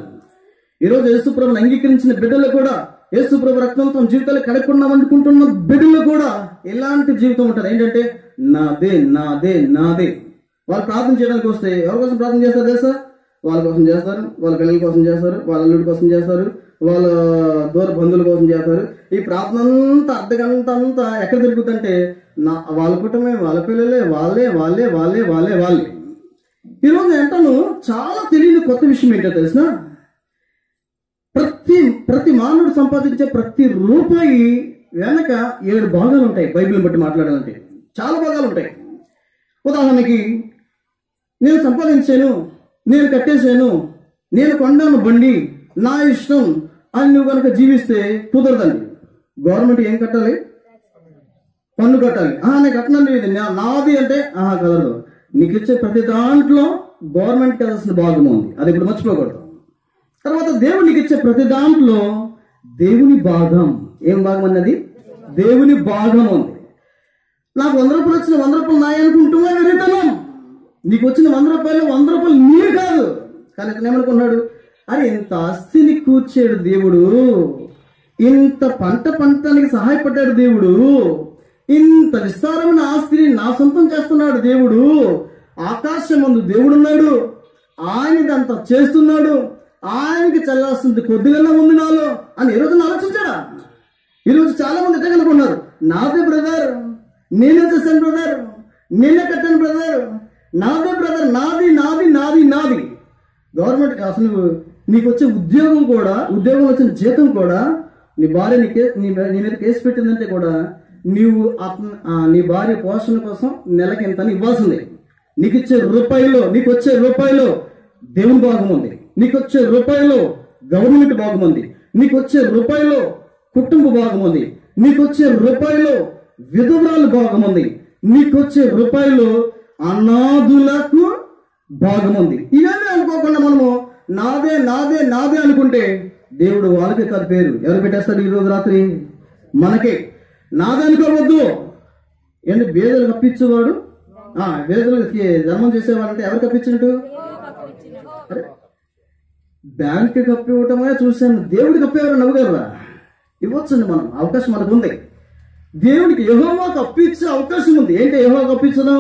ఈరోజు యేసుప్రభుని అంగీకరించిన బిడ్డలు కూడా, యేసుప్రభు రక్తంతో జీవితాలు కడుక్కున్నాం అనుకుంటున్న బిడ్డలు కూడా ఇలాంటి జీవితం ఉంటుంది. ఏంటంటే నాదే నాదే నాదే. వాళ్ళు ప్రార్థన చేయడానికి వస్తే ఎవరి కోసం ప్రార్థన చేస్తారు తెలుసా? వాళ్ళ కోసం చేస్తారు, వాళ్ళ పిల్లల కోసం చేస్తారు, వాళ్ళ అల్లుడి కోసం చేస్తారు, వాళ్ళ దూర బంధువుల కోసం చేస్తారు. ఈ ప్రార్థన అంతా అర్ధగంట అంతా ఎక్కడ తిరుగుతుంటే వాళ్ళ కుటుంబమే, వాళ్ళ పిల్లలే, వాళ్ళే వాళ్ళే వాళ్ళే వాళ్ళే వాళ్ళే. ఈరోజు ఏంటను చాలా తెలియని కొత్త విషయం ఏంటో తెలిసిన, ప్రతి మానవుడు సంపాదించే ప్రతి రూపాయి వెనక 7 భాగాలు ఉంటాయి. బైబిల్ని బట్టి మాట్లాడాలంటే చాలా భాగాలు ఉంటాయి. ఉదాహరణకి నేను సంపాదించాను, నేను కట్టేశాను, నేను కొన్నాను బండి, నా ఇష్టం అని నువ్వు కనుక జీవిస్తే కుదరదండి. గవర్నమెంట్ ఏం కట్టాలి? పన్ను కట్టాలి. నేను కట్టనండి, ఇది నాది అంటే కలదు. నీకు ఇచ్చే ప్రతి దాంట్లో గవర్నమెంట్కి వెళ్ళాల్సిన భాగం ఉంది, అది ఇప్పుడు మర్చిపోకూడదు. తర్వాత దేవుడు నీకు ఇచ్చే ప్రతి దాంట్లో దేవుని భాగం, ఏం భాగం అన్నది? దేవుని భాగం ఉంది. నాకు 100 రూపాయలు వచ్చిన 100 రూపాయలు నాయ అనుకుంటున్నా వెరితనం. నీకు వచ్చిన 100 రూపాయలు నీ కాదు. కానీ ఇతను ఏమనుకున్నాడు? అరే ఇంత ఆస్తిని కూర్చాడు దేవుడు, ఇంత పంటడానికి సహాయపడ్డాడు దేవుడు, ఇంత విస్తారమైన ఆస్తిని నా సొంతం చేస్తున్నాడు దేవుడు, ఆకాశం ముందు దేవుడున్నాడు, ఆయనదంతా చేస్తున్నాడు, ఆయనకి చల్లాల్సింది కొద్దిగా ఉంది నాలో అని ఈ రోజు ఆలోచించాడా? ఈరోజు చాలా మంది ఎట్లా కనుకున్నారు, నాదే బ్రదర్, నేనే చేశాను బ్రదర్, నేనే కట్టాను బ్రదర్, నాదే బ్రదర్, నాది నాది నాది నాది. గవర్నమెంట్ అసలు నీకు వచ్చే ఉద్యోగం కూడా, ఉద్యోగం వచ్చిన జీతం కూడా, నీ భార్య నీ మీద కేసు పెట్టిందంటే కూడా నీవు నీ భార్య పోషణ కోసం నెలకి ఎంత ఇవ్వాల్సిందే. నీకు ఇచ్చే రూపాయలు, నీకు వచ్చే రూపాయలు దేవుని భాగం ఉంది, నీకు వచ్చే రూపాయలు గవర్నమెంట్ భాగం ఉంది, నీకు వచ్చే రూపాయలు కుటుంబ భాగం ఉంది, నీకు వచ్చే రూపాయలు విధవరాలు భాగం ఉంది, నీకు వచ్చే రూపాయలు అనాథులకు భాగం ఉంది. ఇవన్నీ అనుకోకుండా మనము నాదే నాదే నాదే అనుకుంటే దేవుడు వాళ్ళకే కాదు పేరు ఎవరు పెట్టేస్తాడు ఈ రోజు రాత్రి? మనకే. నాదే అనుకోవద్దు. ఏంటి బేదలు కప్పించేవాడు, బేదలకి ధర్మం చేసేవాడంటే ఎవరు కప్పించినట్టు? బ్యాంక్ కప్పివ్వటమే చూశాను, దేవుడు కప్పేవారు నవ్వుగలరా? ఇవ్వచ్చండి, మనం అవకాశం మనకు ఉంది. దేవుడికి యెహోవా కప్పించే అవకాశం ఉంది. ఏంటి యెహోవా కప్పించడం?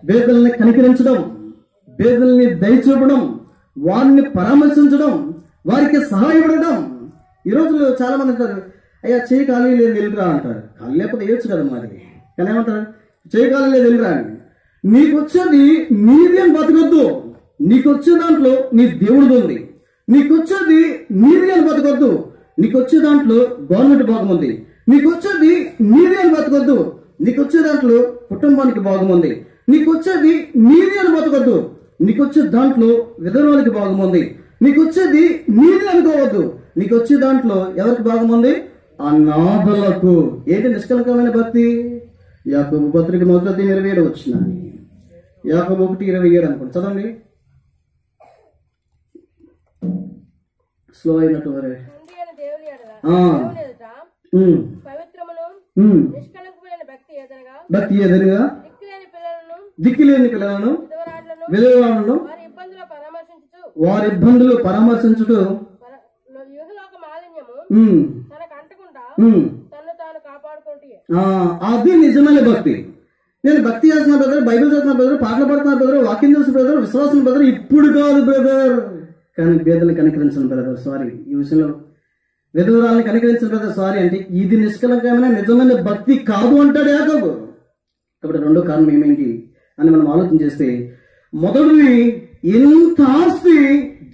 బేదల్ని కనికరించడం, బేదల్ని దయచూపడం, వారిని పరామర్శించడం, వారికి సహాయపడడం. ఈ రోజుల్లో చాలా మంది అంటారు, అయ్యా చేయి ఖాళీ లేదు వెళ్ళిరా అంటారు. ఖాళీ లేకపోతే వేయచ్చు కదా మరి. కానీ ఏమంటారు? చేయి ఖాళీ లేదు వెళ్ళిరా అని. నీకు వచ్చేది నీది అని బతకొద్దు. నీకు వచ్చే దాంట్లో నీ దేవుడిది ఉంది. నీకు వచ్చేది నీది అని బతకొద్దు. నీకు వచ్చే దాంట్లో గవర్నమెంట్ భాగం ఉంది. నీకు వచ్చేది నీది అని బతకొద్దు. నీకు వచ్చే దాంట్లో కుటుంబానికి భాగం ఉంది. నీకు వచ్చేది నీది అని బతకొద్దు. నీకు వచ్చే దాంట్లో విధవానికి భాగం ఉంది. నీకు వచ్చేది నీది అనుకోవద్దు. నీకు వచ్చే దాంట్లో ఎవరికి భాగం ఉంది? అనాథలకు. ఏంటి నిష్కలంకమైన భక్తి? యాకోబు పత్రిక 1:27 వచ్చిన యాకోబు 1:27 అనుకోండి, చదవండి. స్లో అయినట్టు వరే. భక్తి ఎదురుగా దిక్కులేని పిల్లలను విధవరాలను వారి ఇబ్బందులు పరామర్శించుటూ అది నిజమైన భక్తి. నేను భక్తి చేస్తున్నా బ్రదర్, బైబిల్ చదువుతున్నా బ్రదర్, పాటలు పడుతున్నా బ్రదర్, వాక్యం చేస్తున్న బ్రదర్, విశ్వాసం బ్రదర్, ఇప్పుడు కాదు బ్రదర్. కానీ పేదలను కనికరించను బ్రదర్, సారీ. ఈ విషయంలో విధవరాలను కనికరించను బ్రదర్, సారీ అంటే ఇది నిష్కలంకమైన నిజమైన భక్తి కాదు అంటాడు యాకోబు. కాబట్టి రెండో కారణం ఏమేంటి అని మనం ఆలోచన చేస్తే, మొదటిది ఎంత ఆస్తి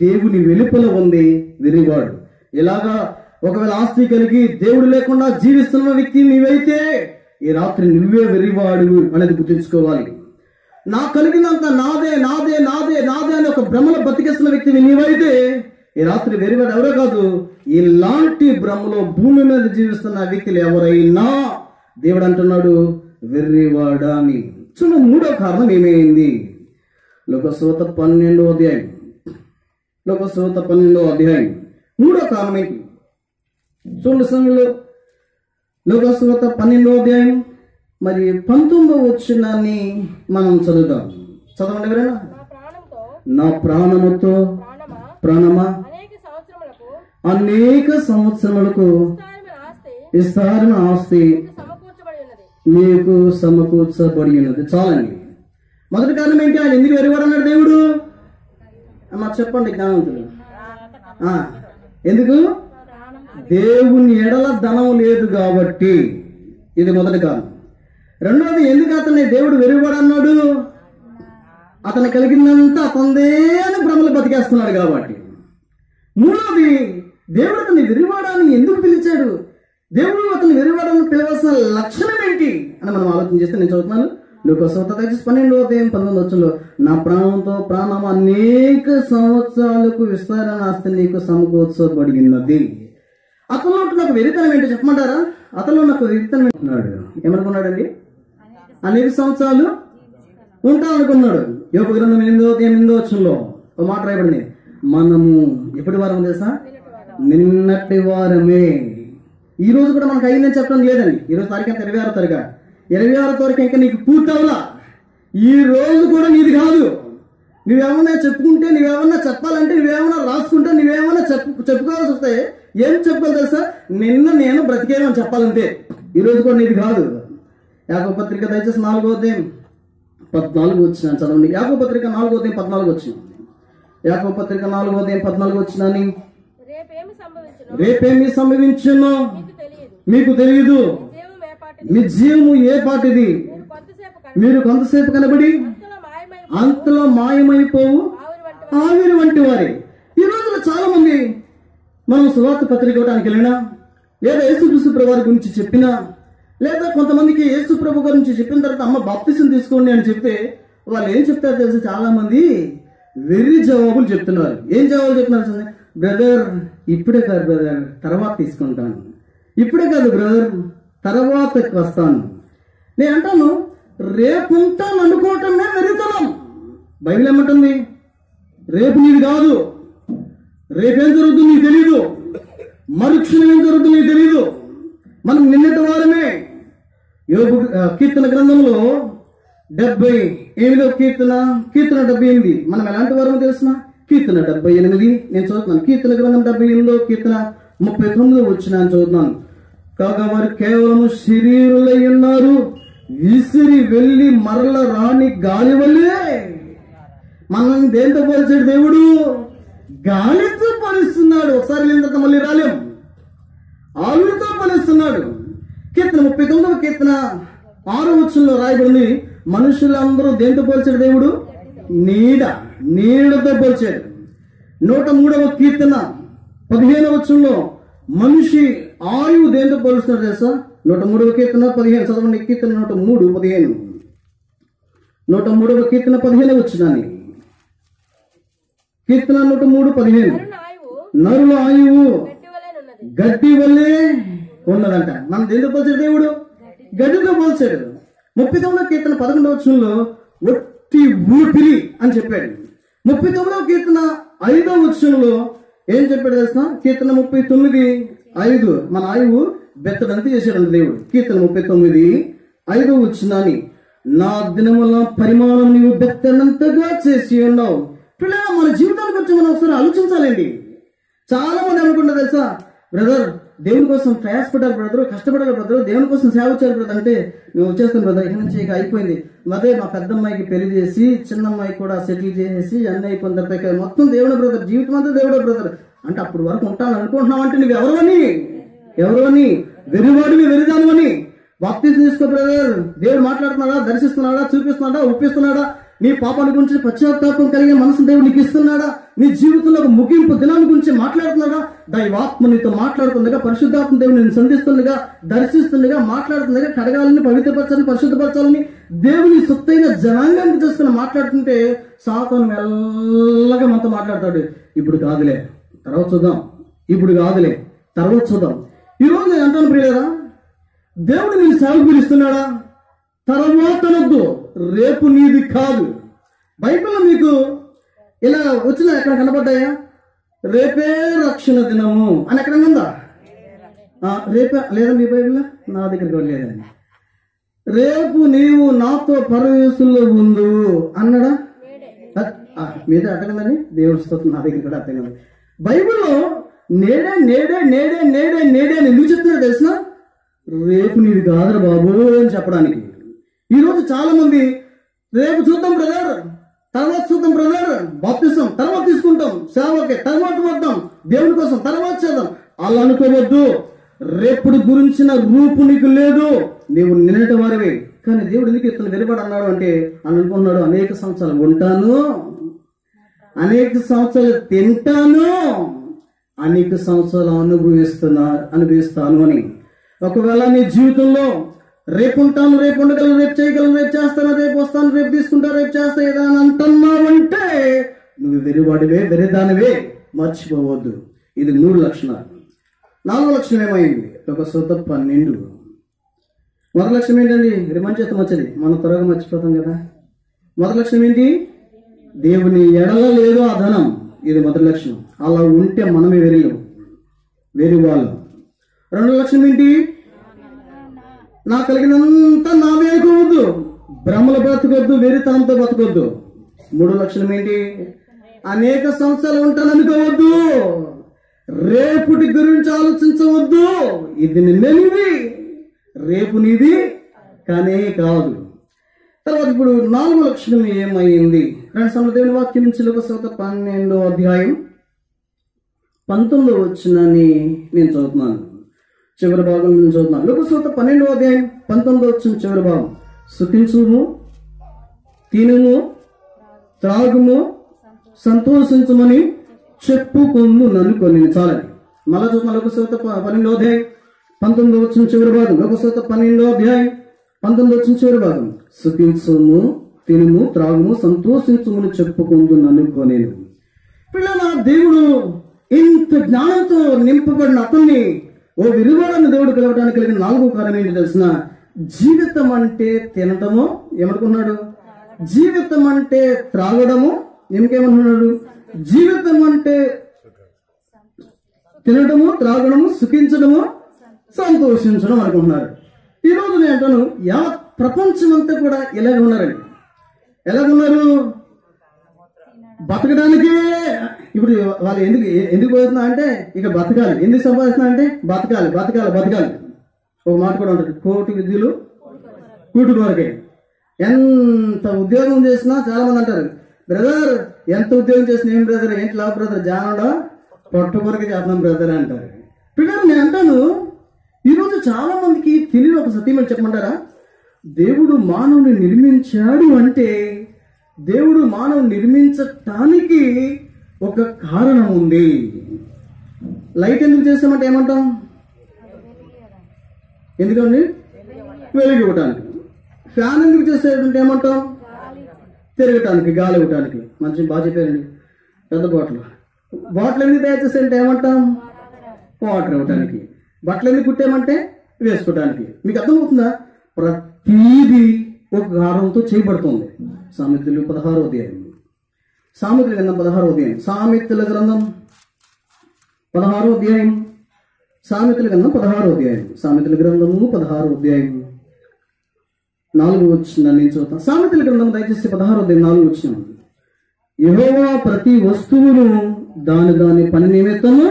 దేవుని వెలుపల ఉంది వెర్రివాడు. ఇలాగా ఒకవేళ ఆస్తి కలిగి దేవుడు లేకుండా జీవిస్తున్న వ్యక్తి నీవైతే ఈ రాత్రి నువ్వే వెర్రివాడు అనేది గుర్తుంచుకోవాలి. నా కలిగినంత నాదే నాదే నాదే నాదే అని ఒక భ్రమలో బతికేస్తున్న వ్యక్తిని నీవైతే ఈ రాత్రి వెర్రివాడు ఎవరో కాదు, ఇలాంటి భ్రమలో భూమి మీద జీవిస్తున్న వ్యక్తులు ఎవరైనా దేవుడు అంటున్నాడు వెర్రివాడా అని. చూడ మూడో కారణం ఏమైంది? లోకసువార్త 12వ అధ్యాయం. లోకసువార్త 12వ అధ్యాయం మూడో కారణం ఏంటి? చూడండి సమయంలో లోకసువార్త 12వ అధ్యాయం మరి 19వ వచనాన్ని మనం చదువుదాం. చదవండి ఎవరైనా. నా ప్రాణముతో ప్రాణమా అనేక సంవత్సరములకు విస్తారమైన ఆస్తి మీకు సమకూర్చబడి ఉన్నది. చాలండి. మొదటి కారణం ఏంటి? ఆయన ఎందుకు వెర్రివాడు అన్నాడు దేవుడు? అమ్మా చెప్పండి జ్ఞానవంతులు. ఎందుకు? దేవుని ఎడల ధనం లేదు కాబట్టి. ఇది మొదటి కారణం. రెండవది, ఎందుకు అతన్ని దేవుడు వెర్రివాడు అన్నాడు? అతను కలిగిందంతా అతనిదే అని భ్రమలు బతికేస్తున్నాడు కాబట్టి. మూడవది, దేవుడు అతన్ని వెర్రివాడాన్ని ఎందుకు పిలిచాడు? దేవుడు అతను వెర్రివాడని పిలవాల్సిన లక్షణం ఏంటి అని మనం ఆలోచన చేస్తే, నేను చదువుతున్నాను లూకాసు 12:19 నా ప్రాణంతో ప్రాణం అనేక సంవత్సరాలకు విస్తారణ ఆస్తి నీకు సమకూర్చబడినది. అతనిలో నాకు వెరితనం ఏంటో చెప్పమంటారా? అతనిలో నాకు వెరితనం ఏంటున్నాడు. ఏమనుకున్నాడండి? అనేక సంవత్సరాలు ఉంటా అనుకున్నాడు. యోబు గ్రంథం 8:8 ఒక మాట రాయబడింది, మనము ఎప్పటి వారం తెలుసా? నిన్నటి వారమే. ఈ రోజు కూడా మనకు అయిందని చెప్పడం లేదండి. ఈరోజు తారీఖు ఎంత? 26వ తారీఖు. 26వ తారీఖు ఇంకా నీకు పూర్తవలా. ఈ రోజు కూడా నీది కాదు. నువ్వేమన్నా చెప్పుకుంటే, నువ్వేమన్నా చెప్పాలంటే, నువ్వేమన్నా రాసుకుంటే, నువ్వేమన్నా చెప్పుకోవాల్సి వస్తే ఏం చెప్పుకోవాలి తెలుసా? నిన్న నేను బ్రతికేను అని చెప్పాలంటే. ఈ రోజు కూడా నీది కాదు. యాకోబు పత్రిక దయచేసి 4:14 వచ్చిన చదవండి. యాకోబు పత్రిక 4:14 వచ్చిన. యాకోబు పత్రిక 4:14 వచ్చినని, రేపేమి సంభవించునో మీకు తెలియదు, మీ జీవము ఏ పాటిది, మీరు కొంతసేపు కనబడి అంతలో మాయమైపోవు ఆవిరి వంటి వారి. ఈ రోజులో చాలా మంది మనం సువార్త పత్రిక ఇవ్వడానికి వెళ్ళినా, లేదా యేసుక్రీస్తు ప్రభు వారి గురించి చెప్పినా, లేదా కొంతమందికి యేసు ప్రభు గురించి చెప్పిన తర్వాత అమ్మ బాప్తిసం తీసుకోండి అని చెప్తే వాళ్ళు ఏం చెప్తారు తెలుసు? చాలా మంది వెర్రి జవాబులు చెప్తున్నారు. ఏం జవాబులు చెప్తున్నారు? బ్రదర్ ఇప్పుడే కాదు బ్రదర్, తర్వాత తీసుకుంటాను. ఇప్పుడే కాదు బ్రదర్, తర్వాత వస్తాను. నేను అంటాను, రేపు ఉంటాను అనుకోవటమే వెర్రితనం. బైబిల్ ఏమంటుంది? రేపు నీది కాదు. రేపేం జరుగుతుందో నీకు తెలీదు, మరుక్షణం ఏం జరుగుతుందో నీకు తెలీదు. మనం నిన్నటి వారమే. యోబు కీర్తన గ్రంథంలో 78వ కీర్తన 78. మనం ఎలాంటి వారమో తెలుసిన? కీర్తన 78 నేను చదువుతున్నాను. కీర్తన గ్రంథం 78 కీర్తన 39 వచ్చిన చదువుతున్నాను. కాగా వారు కేవలము శరీరులై ఉన్నారు, విసిరి వెళ్ళి మరల రాని గాలి వల్లే. మనం దేంతో పోల్చాడు దేవుడు? గాలితో పోలిస్తున్నాడు. ఒకసారి లేని తర్వాత మళ్ళీ రాలేం. ఆవిరితో పోలిస్తున్నాడు. కీర్తన 39వ కీర్తన 6వ వచనంలో రాయబడింది, మనుషులందరూ దేంతో పోల్చాడు దేవుడు? నీడతో పోల్చాడు. 103వ కీర్తన 15వ వచనంలో మనిషి ఆయువు దేంతో పోలుస్తున్నాడు తెలుసా? 103వ కీర్తన 15 చదవండి. కీర్తన 103:15. 103వ కీర్తన 15 వచ్చినాన్ని. కీర్తన 103:15 నరుల ఆయువు గడ్డి వల్లే ఉన్నదంట. మనం దేంతో పోల్చాడు దేవుడు? గడ్డితో పోల్చాడు. 39వ కీర్తన 11వ వచనంలో ఒట్టి ఊపిరి అని చెప్పాడు. 39వ కీర్తన 5వ వచనంలో ఏం చెప్పాడు తెలుసా? కీర్తన 39:5 మన ఆయువు బెత్తడంతా చేశాడు దేవుడు. కీర్తన 39:5 వచనాన్ని, నా దినముల పరిమాణం నీవు బెత్తడంతగా చేసి ఉన్నావు. పిల్లల మన జీవితాల గురించి మనం ఒకసారి ఆలోచించాలండి. చాలా మంది అనుకుంటారు తెలుసా, బ్రదర్ దేవుని కోసం ప్రయాసపడాలి బ్రదర్, కష్టపడాలి బ్రదర్, దేవుని కోసం సేవ చేయాలి బ్రదర్ అంటే మేము వచ్చేస్తాను బ్రదర్, ఇక నుంచి ఇక అయిపోయింది. అదే మా పెద్ద అమ్మాయికి పెళ్లి చేసి చిన్న అమ్మాయి కూడా సెటిల్ చేసేసి అన్నీ అయిపోయిన తర్వాత మొత్తం దేవుడే బ్రదర్, జీవితం అంతా దేవుడే బ్రదర్ అంటే అప్పుడు వరకు ఉంటాను అనుకుంటున్నావు అంటే నువ్వు ఎవరు వెరివాడిని వెరిదానివని. బాప్తిసం తీసుకో బ్రదర్, దేవుడు మాట్లాడుతున్నాడా, దర్శిస్తున్నాడా, చూపిస్తున్నాడా, ఒప్పిస్తున్నాడా, నీ పాపాల గురించి పశ్చాత్తాపం కలిగే మనసు దేవుడు నీకు ఇస్తున్నాడా, నీ జీవితంలో ఒక ముగింపు దినాల గురించి మాట్లాడుతున్నాడా, దైవాత్మ నీతో మాట్లాడుతుండగా, పరిశుద్ధాత్మ దేవుడు నేను సంధిస్తుండగా, దర్శిస్తుండగా, మాట్లాడుతుండగా, కడగాలని, పవిత్రపరచాలని, పరిశుద్ధపరచాలని దేవుని సొత్తైన జనాంగాన్ని చేసుకుని మాట్లాడుతుంటే సాతాను మెల్లగా మనతో మాట్లాడతాడు. ఇప్పుడు కాదులే తర్వాత చూద్దాం, ఇప్పుడు కాదులే తర్వాత చూద్దాం. ఈ రోజు నేను అంటాను ప్రియులారా, దేవుడు నేను సేవకు పిలుస్తున్నాడా? తర్వాత నొద్దు, రేపు నీది కాదు. బైబిల్లో మీకు ఇలా వచ్చిన ఎక్కడ కనబడ్డాయా? రేపే రక్షణ దినము అని ఎక్కడ ఉందా? రేపే లేదా మీ బైబిల్లో? నా దగ్గరికి లేదండి. రేపు నీవు నాతో పరవేశంలో ఉండు అన్నాడా? మీద అర్థం దేవుడి స్తోత్రం, నా దగ్గర కూడా అర్థం కదా. బైబిల్లో నేడే నేడే నేడే నేడే నేడే అని ఎందుకు చెప్తున్నాడు తెలిసిన? రేపు నీది కాదురా బాబు అని చెప్పడానికి. ఈరోజు చాలా మంది రేపు చూద్దాం బ్రదర్, తర్వాత చూద్దాం బ్రదర్, బాప్తిసం తర్వాత తీసుకుంటాం, సేవకి తర్వాత వద్దాం, దేవుని కోసం తర్వాత చేద్దాం అలా అనుకోవద్దు. రేపుడి గురించిన రూపు నీకు లేదు, నీవు నిన్నటి వారివే. కానీ దేవుడు ఎందుకు ఇతను వెలువడి అన్నాడు అంటే అని అనుకున్నాడు, అనేక సంవత్సరాలు ఉంటాను, అనేక సంవత్సరాలు తింటాను, అనేక సంవత్సరాలు అనుభవిస్తాను అని. ఒకవేళ నీ జీవితంలో రేపు ఉంటాను, రేపు ఉండగలను, రేపు చేయగలను, రేపు చేస్తాను, రేపు వస్తాను, రేపు తీసుకుంటాను, రేపు చేస్తా ఏదా అని అంటున్నావంటే నువ్వు వెరివాడివే, వెరిదానివే. మర్చిపోవద్దు. ఇది 3 లక్షణాలు. 4వ లక్షణం ఏమైంది? లోకసువార్త 12. మొదటి లక్షణం ఏంటండి? రిమైండ్ చేస్తాం వచ్చేది, మనం త్వరగా మర్చిపోతాం కదా. మొదటి లక్షణం ఏంటి? దేవుని ఎడల లేదు ఆ ధనం. ఇది మొదటి లక్షణం. అలా ఉంటే మనమే వేరే వాళ్ళు. 2వ లక్షణం ఏంటి? నా కలిగినంత నావే అనుకోవద్దు, భ్రమలు బ్రతకొద్దు, వెరితనంతో బతకొద్దు. 3వ లక్షణం ఏంటి? అనేక సంవత్సరాలు ఉంటాను అనుకోవద్దు, రేపుటి గురించి ఆలోచించవద్దు. ఇది నిన్ననిది, రేపు నీది కానే కాదు. తర్వాత ఇప్పుడు 4వ లక్షణం ఏమైంది? దేవుని వాక్యం నుంచి లోకసువార్త 12వ అధ్యాయం 19వ వచనాన్ని నేను చదువుతున్నాను. చివరి భాగం నుంచి చదువుతున్నాను. లోకసువార్త 12వ అధ్యాయం 19వ వచనం చివరి భాగం. సుఖించుము, తినుము, త్రాగుము, సంతోషించమని చెప్పుకుందు నన్ను కొన్ని. చాలని మళ్ళా చూస్తున్నా. లోకసువార్త 12వ అధ్యాయం 19వ వచనం చివరి భాగం. లోకసువార్త 12వ అధ్యాయం 19వ వచనం చివరి భాగం. సుఖించుము, తినుము, త్రాగుము, సంతోషించుమని చెప్పుకుందు నన్ను కొనేను. పిల్లల, దేవుడు ఇంత జ్ఞానంతో నింపబడిన అతన్ని ఓ విలువలను దేవుడు పిలవడానికి కలిగిన 4వ కారణం ఏంటి తెలిసిన? జీవితం అంటే తినటము. ఏమనుకున్నాడు? జీవితం అంటే త్రాగడము. ఇంకేమనుకున్నాడు? జీవితం అంటే తినడము, త్రాగడము, సుఖించడము, సంతోషించడం అనుకుంటున్నారు. ఈరోజు నేను అంటాను, యావత్ ప్రపంచం అంతా కూడా ఇలాగ ఉన్నారండి. ఎలాగున్నారు? బతకడానికే. ఇప్పుడు వాళ్ళు ఎందుకు పోతున్నా అంటే ఇక బతకాలి. ఎందుకు సంపాదిస్తున్నా అంటే బతకాలి. ఒక మాట కూడా ఉంటుంది, కోటి విద్యలు కూటు కొరకే. ఎంత ఉద్యోగం చేసినా చాలా మంది అంటారు, బ్రదర్ ఎంత ఉద్యోగం చేసినా ఏం బ్రదర్, ఏంటి లాభ బ్రదర్, జానడా పొట్ట కొరకే చేస్తున్నాం బ్రదర్ అంటారు. పిల్లలు, నేను అంటాను, ఈరోజు చాలా మందికి తెలియని ఒక సత్యం చెప్పమంటారా? దేవుడు మానవుని నిర్మించాడు అంటే దేవుడు మానవుని నిర్మించటానికి ఒక కారణం ఉంది. లైట్ ఎందుకు చేస్తామంటే ఏమంటాం? ఎందుకండి? వెలుగు ఇవ్వటానికి. ఫ్యాన్ ఎందుకు చేసేటంటే ఏమంటాం? తిరగటానికి, గాలి ఇవ్వటానికి. మంచి బాగా చెప్పారండి. పెద్ద బాటిల్ ఎందుకు తయారు చేసేటంటే ఏమంటాం? వాటర్ ఇవ్వటానికి. బట్టలు ఎందుకు కుట్టామంటే వేసుకోవటానికి. మీకు అర్థమవుతుందా? ప్రతీది ఒక కారణంతో చేయబడుతుంది. సామెతలు 16వ అధ్యాయం. సామెతల గ్రంథం 16వ అధ్యాయం. సామెతల గ్రంథం 16వ అధ్యాయం. సామెతల గ్రంథం 16వ అధ్యాయం. సామెతల గ్రంథము 16వ అధ్యాయం 4వ వచనం నేను చదువుతాను. సామెతల గ్రంథం దయచేసి 16వ అధ్యాయం 4వ వచనం. యెహోవా ప్రతి వస్తువును దాని పని నిమిత్తము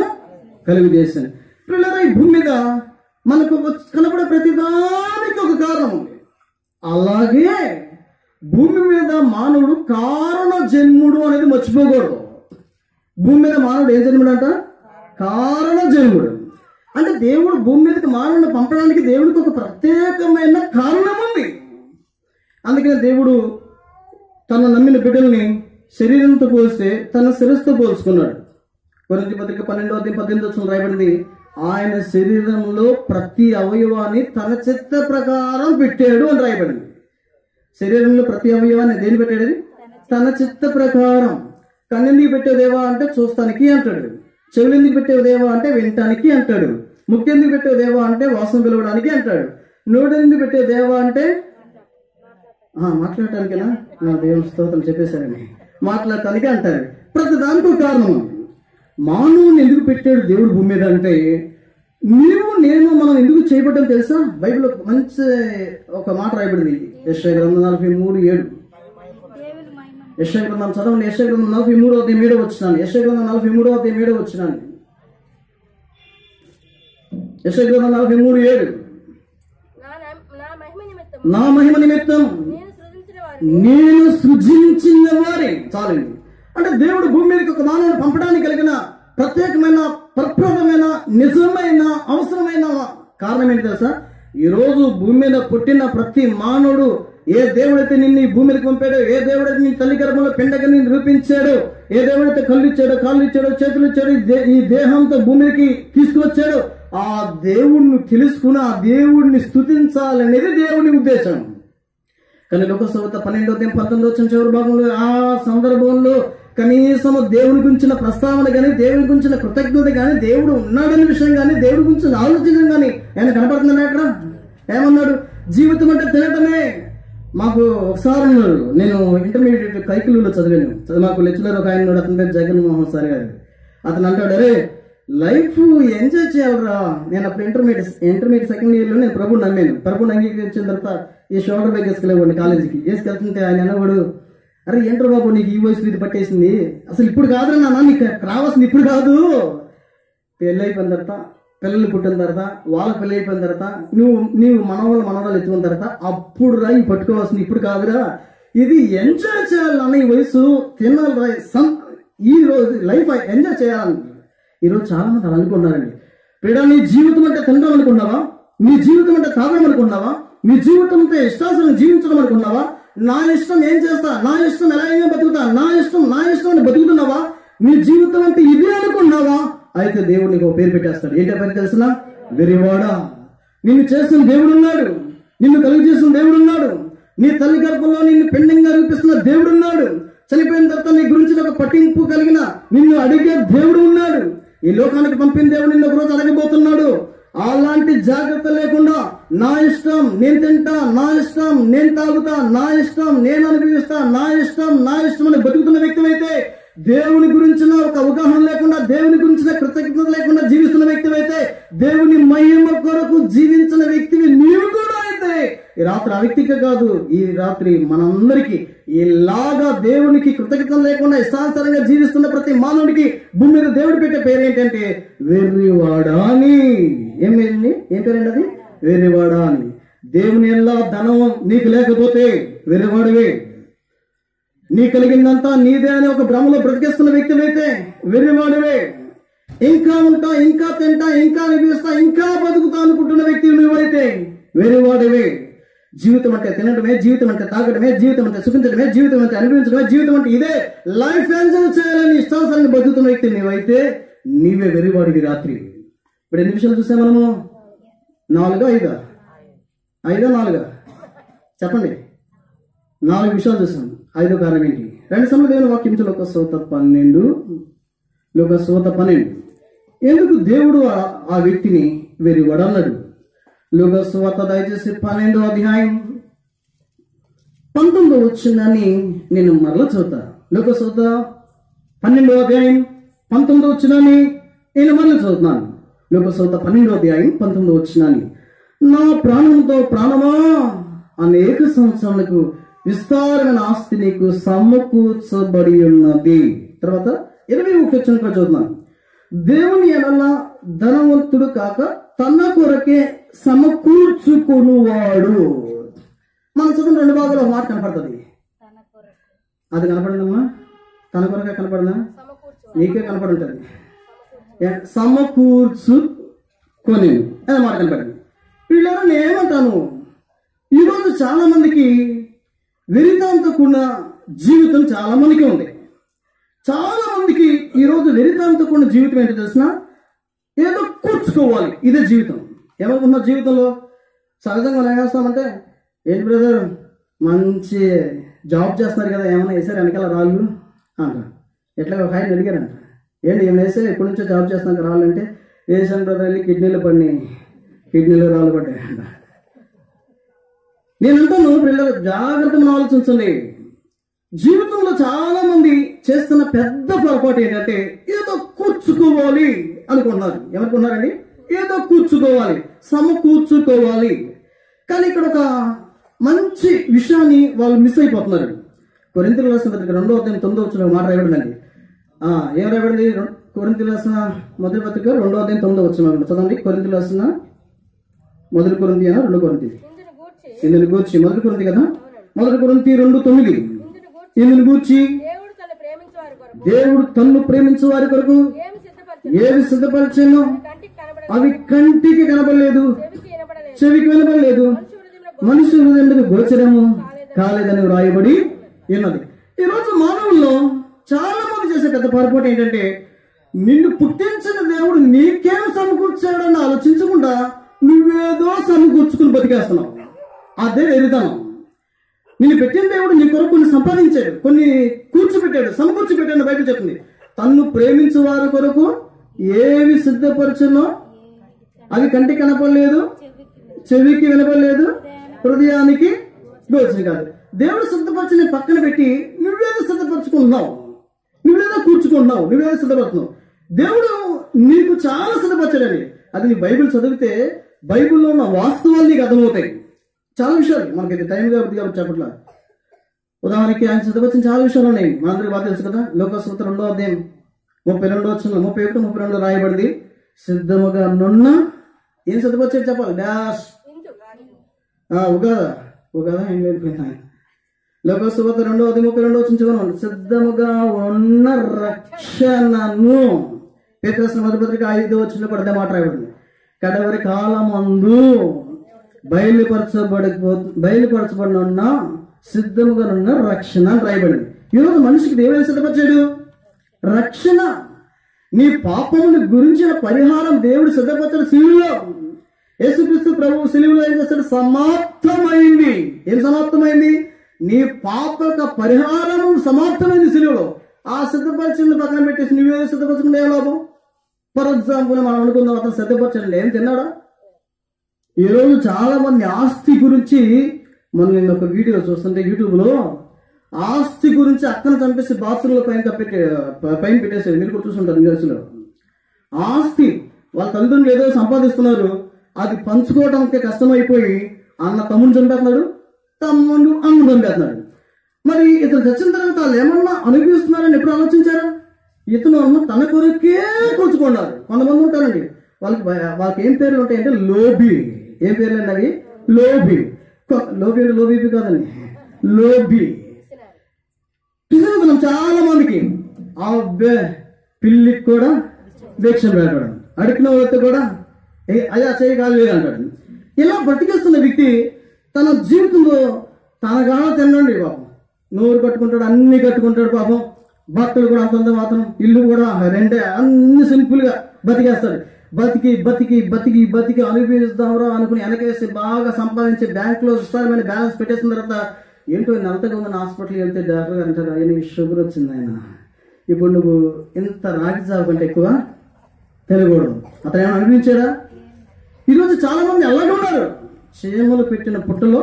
కలుగజేశాను. పిల్లల, ఈ భూమి మీద మనకు కనబడే ప్రతిదానికి ఒక కారణం ఉంది. అలాగే భూమి మీద మానవుడు కారణ జన్ముడు అనేది మర్చిపోకూడదు. భూమి మీద మానవుడు ఏం జన్ముడు అంట? కారణ జన్ముడు. అంటే దేవుడు భూమి మీదకి మానవుని పంపడానికి దేవుడికి ఒక ప్రత్యేకమైన కారణం ఉంది. అందుకనే దేవుడు తన నమ్మిన బిడ్డల్ని శరీరంతో పోలిస్తే తన శిరస్సుతో పోల్చుకున్నాడు. కొరింథీ పత్రిక 12వ అధ్యాయం 18వ వచనం రాయబడింది, ఆయన శరీరంలో ప్రతి అవయవాన్ని తన చిత్త ప్రకారం పెట్టాడు అని రాయబడింది. శరీరంలో ప్రతి అవయవాన్ని దేని పెట్టాడు? తన చిత్త ప్రకారం. కన్నెందుకు పెట్టేదేవా అంటే చూస్తానికి అంటాడు. చెవులు ఎందుకు పెట్టేదేవా అంటే వినటానికి అంటాడు. ముక్కు ఎందుకు పెట్టేదేవా అంటే వాసన పిలవడానికి అంటాడు. నోరు ఎందుకు పెట్టేదేవా అంటే మాట్లాడటానికేనా? నా దేవుని స్తోత్రం చెప్పేశారని మాట్లాడటానికి అంటారు. ప్రతి దానికి ఒక కారణం. మానవుని ఎందుకు పెట్టాడు దేవుడు భూమి మీద అంటే, నేను మనం ఎందుకు చేయబడ్డాం తెలుసా? బైబిల్లో మంచి ఒక మాట రాయబడింది. యెషయా గ్రంథం 43:7. యెషయా గ్రంథం చదవండి. యెషయా గ్రంథం 43వ అధ్యాయం 7వ వచనం. యెషయా గ్రంథం 43వ అధ్యాయం 7వ వచనం. యెషయా గ్రంథం 43:7. నా మహిమ నిమిత్తం నేను సృజించిన వారి. చాలండి. అంటే దేవుడు భూమి మీదకి ఒక మానవుని పంపడానికి కలిగిన ప్రత్యేకమైన, ప్రప్రదమైన, నిజమైన, అవసరమైన కారణం ఏంటి తెలుసా? ఈరోజు భూమి మీద పుట్టిన ప్రతి మానవుడు, ఏ దేవుడైతే నిన్ను ఈ భూమి మీదకి పంపాడో, ఏ దేవుడైతే నీ తల్లి గర్భంలో పిండగని రూపించాడో, ఏ దేవుడైతే కళ్ళు ఇచ్చాడో, కాళ్ళు ఇచ్చాడో, చేతులు ఇచ్చాడో, ఈ దేహంతో భూమి మీదకి తీసుకువచ్చాడో, ఆ దేవుణ్ణి తెలుసుకుని ఆ దేవుణ్ణి స్తుతించాలనేది దేవుని ఉద్దేశం. కానీ లోకసువార్త 12:19 చివరి భాగంలో ఆ సందర్భంలో కనీసం దేవుని గురించిన ప్రస్తావన కానీ, దేవుని గురించిన కృతజ్ఞత కానీ, దేవుడు ఉన్నాడనే విషయం కానీ, దేవుడి గురించి ఆలోచించడం కానీ ఆయన కనపడుతున్నాడు. అక్కడ ఏమన్నాడు? జీవితం అంటే తినటమే. మాకు ఒకసారి ఉన్నారు, నేను ఇంటర్మీడియట్ కైకులలో చదివాను. మాకు లెక్చరర్ ఒక ఆయన, అతని పేరు జగన్మోహన్ సార్ గారు. అతను అంటాడు, అరే లైఫ్ ఎంజాయ్ చేయాలరా. నేను అప్పుడు ఇంటర్మీడియట్ సెకండ్ ఇయర్లో నేను ప్రభుని నమ్మాను. ప్రభుని అంగీకరించిన తర్వాత ఈ షోల్డర్ బ్యాగ్ వేసుకెళ్ళేవాడిని కాలేజీకి. వేసుకెళ్తుంటే ఆయన అనేవాడు, అరే ఏంటర్ బాబు నీకు ఈ వయసు ఇది పట్టేసింది, అసలు ఇప్పుడు కాదురా నాన్న, నీకు రావాల్సింది ఇప్పుడు కాదు. పెళ్ళి అయిపోయిన తర్వాత, పిల్లలు పుట్టిన తర్వాత, వాళ్ళ పెళ్ళి అయిపోయిన తర్వాత, నీవు మనవాళ్ళు ఎత్తుకున్న తర్వాత అప్పుడు రా ఈ పట్టుకోవాల్సింది, ఇప్పుడు కాదురా. ఇది ఎంజాయ్ చేయాలన్న ఈ వయసు, తినాలిరా, ఈ రోజు లైఫ్ ఎంజాయ్ చేయాలని. ఈరోజు చాలా మంది అలా అనుకున్నారండి. పేడా నీ జీవితం అంటే తినడం అనుకున్నావా? నీ జీవితం అంటే తాగడం అనుకున్నావా? నీ జీవితం అంటే ఇష్టాసనం జీవించడం అనుకున్నావా? నా ఇష్టం ఏం చేస్తా, నా ఇష్టం ఎలా అయినా బతుకుతా, నా ఇష్టం అని బతుకుతున్నావా? నీ జీవితం అంటే ఇదే అనుకున్నావా? అయితే దేవుడు నీకు ఒక పేరు పెట్టేస్తాడు. ఏంటో పేరు తెలుసునా? వెరివాడా. నిన్ను చేసిన దేవుడు ఉన్నాడు, నిన్ను కలుగు చేసిన దేవుడు ఉన్నాడు, నీ తల్లి గర్భంలో నిన్ను పెండింగ్గా రూపిస్తున్న దేవుడు ఉన్నాడు, చనిపోయిన తర్వాత నీ గురించి ఒక పట్టింపు కలిగిన నిన్ను అడిగే దేవుడు ఉన్నాడు, ఈ లోకానికి పంపిన దేవుడు నిన్ను ఒక రోజు అడగబోతున్నాడు. అలాంటి జాగ్రత్త లేకుండా నా ఇష్టం నేను తింటా, నా ఇష్టం నేను తాగుతా, నా ఇష్టం నేను అనుభవిస్తా, నా ఇష్టం అని బతుకుతున్న వ్యక్తి అయితే, దేవుని గురించిన ఒక అవగాహన లేకుండా, దేవుని గురించిన కృతజ్ఞత లేకుండా జీవిస్తున్న వ్యక్తి అయితే, దేవుని మహిమ కొరకు జీవించిన వ్యక్తివి నీవు కూడా అయితే, ఈ రాత్రి ఆ వ్యక్తికి కాదు, ఈ రాత్రి మనందరికీ ఇలాగా దేవునికి కృతజ్ఞత లేకుండా ఇష్టానుసారంగా జీవిస్తున్న ప్రతి మానవుడికి భూమి మీద దేవుడు పెట్టే పేరు ఏంటంటే వెర్రివాడా అని. ఏం పేరండి అది? వెర్రివాడా అని. దేవుని ఎలా ధనం నీకు లేకపోతే వెర్రివాడివే. నీ కలిగిందంతా నీదే అని ఒక భ్రమలో బ్రతికేస్తున్న వ్యక్తి అయితే వెర్రివాడివే. ఇంకా ఉంటా, ఇంకా తింటా, ఇంకా అనిపిస్తా, ఇంకా బతుకుతా అనుకుంటున్న వ్యక్తి నువ్వైతే వెర్రివాడివే. జీవితం అంటే తినడమే, జీవితం అంటే తాగడమే, జీవితం అంటే సుఖించడమే, జీవితం అంటే అనుభవించడమే, జీవితం అంటే ఇదే, లైఫ్ ఎంజాయ్ చేయాలని ఇష్టానుసారంగా బతుకుతున్న వ్యక్తి నీవైతే నీవే వెర్రివాడివి. రాత్రి ఇప్పుడు ఎన్ని విషయాలు చూసాం మనము? 4 5 చెప్పండి. 4 విషయాలు చూసాం. 5వ కారణం ఏంటి? 2 సమయంలో వాక్యం లోకసువార్త 12 ఎందుకు దేవుడు ఆ వ్యక్తిని వెర్రివాడు అన్నాడు? లోకసువార్త దయచేసి 12వ అధ్యాయం 19వ వచనాన్ని నేను మరలా చదువుతా. లోకసువార్త 12వ అధ్యాయం 19వ వచనాన్ని నేను మరలా చదువుతున్నాను. లోకసువార్త 12వ అధ్యాయం 19వ వచనాన్ని, నా ప్రాణంతో ప్రాణమా, అనేక సంవత్సరాలకు విస్తారమైన ఆస్తి నీకు సమకూర్చబడి ఉన్నది. తర్వాత 21వ వచనం చదువుతున్నాను. దేవుని ఎడల ధనవంతుడు కాక తన కొరకే సమకూర్చుకునివాడు. మన చదువు 2 భాగాలు మాట కనపడుతుంది. అది కనపడిందమ్మా? తన కొరకే కనపడదా? నీకే కనపడి ఉంటుంది. సమకూర్చుకొని అదే మాట కనపడింది. వీళ్ళెవరో నేను ఏమంటాను, ఈరోజు చాలా మందికి వెరితంతో కూడిన జీవితం చాలా మందికి ఉంది. చాలా మందికి ఈరోజు వెరితంతో కూడిన జీవితం ఏంటో తెలిసిన, ఏదో కూర్చుకోవాలి, ఇదే జీవితం. ఏమనుకున్న జీవితంలో సహజంగా ఏం చేస్తామంటే, ఏంటి బ్రదర్ మంచి జాబ్ చేస్తున్నారు కదా, ఏమైనా వేసారు వెనకాల రాళ్ళు అంట. ఎట్లా ఒక ఆయన అడిగారంట, ఏంటి ఏమైనా వేసే ఎప్పటి నుంచో జాబ్ చేస్తున్నాక రాళ్ళు అంటే, వేసాను బ్రదర్, వెళ్ళి కిడ్నీలో రాళ్ళు పడ్డాయి అంట. నేనంటాను పిల్లలు జాగ్రత్తగా ఆలోచించండి. జీవితంలో చాలా మంది చేస్తున్న పెద్ద పొరపాటు ఏంటంటే ఏదో కూర్చుకోవాలి అనుకుంటున్నారు. ఏమనుకున్నారండి? ఏదో కూర్చుకోవాలి, సమకూర్చుకోవాలి. కానీ ఇక్కడ ఒక మంచి విషయాన్ని వాళ్ళు మిస్ అయిపోతున్నారు. కొరింథీయులకు రాసిన పత్రిక 2వ అధ్యాయం 9వ వచనంలో మాట రాయబడిందండి. ఏం రాయబడింది? కొరింథీయులకు రాసిన మొదటి పత్రిక 2వ అధ్యాయం 9వ వచనం చదవండి. కొరింథీయులకు రాసిన మొదటి కొరింథీ 2 కొరింథీ ఇందుని గూర్చి మొదటి కొరింథీ కదా, మొదటి కొరింథీ 2:9 ఇందుని గూర్చి దేవుడు తన్ను ప్రేమించు వారి కొరకు ఏవి సిద్ధపరిచానో అవి కంటికి కనపడలేదు, చెవికి వినపడలేదు, మనుషుల హృదయానికి గోచరము కాలేదని వ్రాయబడి ఉన్నది. ఈరోజు మానవుల్లో చాలా మంది చేసే పెద్ద పొరపాటు ఏంటంటే, నిన్ను పుట్టించిన దేవుడు దేవుడు నీకేం సమకూర్చాడని ఆలోచించకుండా నువ్వేదో సమకూర్చుకుని బతికేస్తున్నావు. అదే వెరితనం. నిన్ను పెట్టిన దేవుడు నీ కొరకు కొన్ని సంపాదించాడు, కొన్ని కూర్చోబెట్టాడు, సమకూర్చిపెట్టాడు. బైబిల్ చెప్తుంది, తన్ను ప్రేమించు వారి కొరకు ఏవి సిద్ధపరచునో అవి కంటికి కనపడలేదు, చెవికి వినపడలేదు, హృదయానికి గోచరం కాదు. దేవుడు సిద్ధపరచుని పక్కన పెట్టి నువ్వేదో సిద్ధపరచుకుంటున్నావు, నువ్వేదో కూర్చుకుంటున్నావు, నువ్వేదో సిద్ధపడుతున్నావు. దేవుడు నీకు చాలా సిద్ధపరచాడని. అది నీ బైబిల్ చదివితే బైబిల్లో ఉన్న వాస్తవాలు నీకు అర్థమవుతాయి. చాలా విషయాలు మనకి టైం కాబట్టి చెప్పట్లా. ఉదాహరణకి ఆయన సిద్ధపరిచిన చాలా విషయాలు ఉన్నాయి, మనందరికీ బాగా తెలుసు కదా. లోకసువార్త 2వ అధ్యాయం 32 31 32 రాయబడింది, సిద్ధముగా నున్న ఏం సిద్ధపరిచేది చెప్పాలి. డాష్ ఉగాదా ఏం లేదు. లోకసువార్త 2వ అధ్యాయం 32 చదవండి. సిద్ధముగా ఉన్న రక్షణను పేతురు మొదటి పత్రిక 5వ వచనంలో కూడా అదే మాట రాయబడింది. కడవరి కాలమందు బయలుపరచబడిన సిద్ధముగా ఉన్న రక్షణ అని రాయబడింది. ఈరోజు మనిషికి దేవుడు సిద్ధపరిచాడు రక్షణ. నీ పాపముని గురించిన పరిహారం దేవుడు సిద్ధపరిచాడు సిలువలో. యేసుక్రీస్తు ప్రభువు సిలువలో ఏం చేస్తాడు? సమాప్తమైంది. ఏం సమాప్తమైంది? నీ పాప యొక్క పరిహారం సమాప్తమైంది సిలువలో. ఆ సిద్ధపరిచింది పక్కన పెట్టేసి నువ్వేదో సిద్ధపరచుకుంటే ఏ లాభం? ఫర్ ఎగ్జాంపుల్ మనం అనుకుందాం, అతను సిద్ధపరచండి, ఏం తిన్నాడా? ఈరోజు చాలా మంది ఆస్తి గురించి, మనం నేను ఒక వీడియో చూస్తుంటే యూట్యూబ్లో, ఆస్తి గురించి అక్కను చంపేసి బాత్రూంలో పైన పెట్టేసారు. మీరు కూడా చూస్తుంటారు న్యూస్లో. ఆస్తి వాళ్ళ తల్లిదండ్రులు ఏదో సంపాదిస్తున్నారు, అది పంచుకోవడానికి కష్టమైపోయి అన్న తమ్ముడు చంపేస్తున్నాడు, తమ్ముడు అమ్ముడు చంపేస్తున్నాడు. మరి ఇతను చచ్చిన తర్వాత వాళ్ళు ఏమన్నా అనుభవిస్తున్నారని ఎప్పుడు ఆలోచించారా? ఇతను తన కొరకే కూర్చుకున్నారు. కొంతమంది ఉంటారండి, వాళ్ళకి ఏం పేర్లు ఉంటాయంటే లోబి. ఏం పేర్లు అండి అవి? లోబి. లోబి అంటే లోబీపీ కాదండి, లోబి. పిల్లలు చాలా మందికి పిల్లికి కూడా భిక్ష పెట్టడం, అడిగిన వాళ్ళతో కూడా అయ్యా చేయి కాదు లేదు అంటాడు. ఇలా బ్రతికేస్తున్న వ్యక్తి తన జీవితంలో తనగా తినండి పాపం, నోరు కట్టుకుంటాడు, అన్ని కట్టుకుంటాడు పాపం, బట్టలు కూడా అంతంత మాత్రం, ఇల్లు కూడా రెండే, అన్ని సింపుల్ గా బతికేస్తాడు. బతికి బతికి బతికి బతికి అనుభవిస్తామరా అనుకుని వెనకేసి బాగా సంపాదించి బ్యాంకులో విస్తారమైన బ్యాలెన్స్ పెట్టేసిన తర్వాత ఏంటో అంతగా ఉందని హాస్పిటల్కి వెళ్తే డాక్టర్ గారు అంటారు, ఆయన షుగర్ వచ్చింది, ఆయన ఇప్పుడు నువ్వు ఇంత రాగి సాగు కంటే ఎక్కువ తినకూడదు. అతను ఏమైనా అనిపించాడా? ఈరోజు చాలా మంది అలాగే ఉన్నారు. చీమలు పెట్టిన పుట్టలో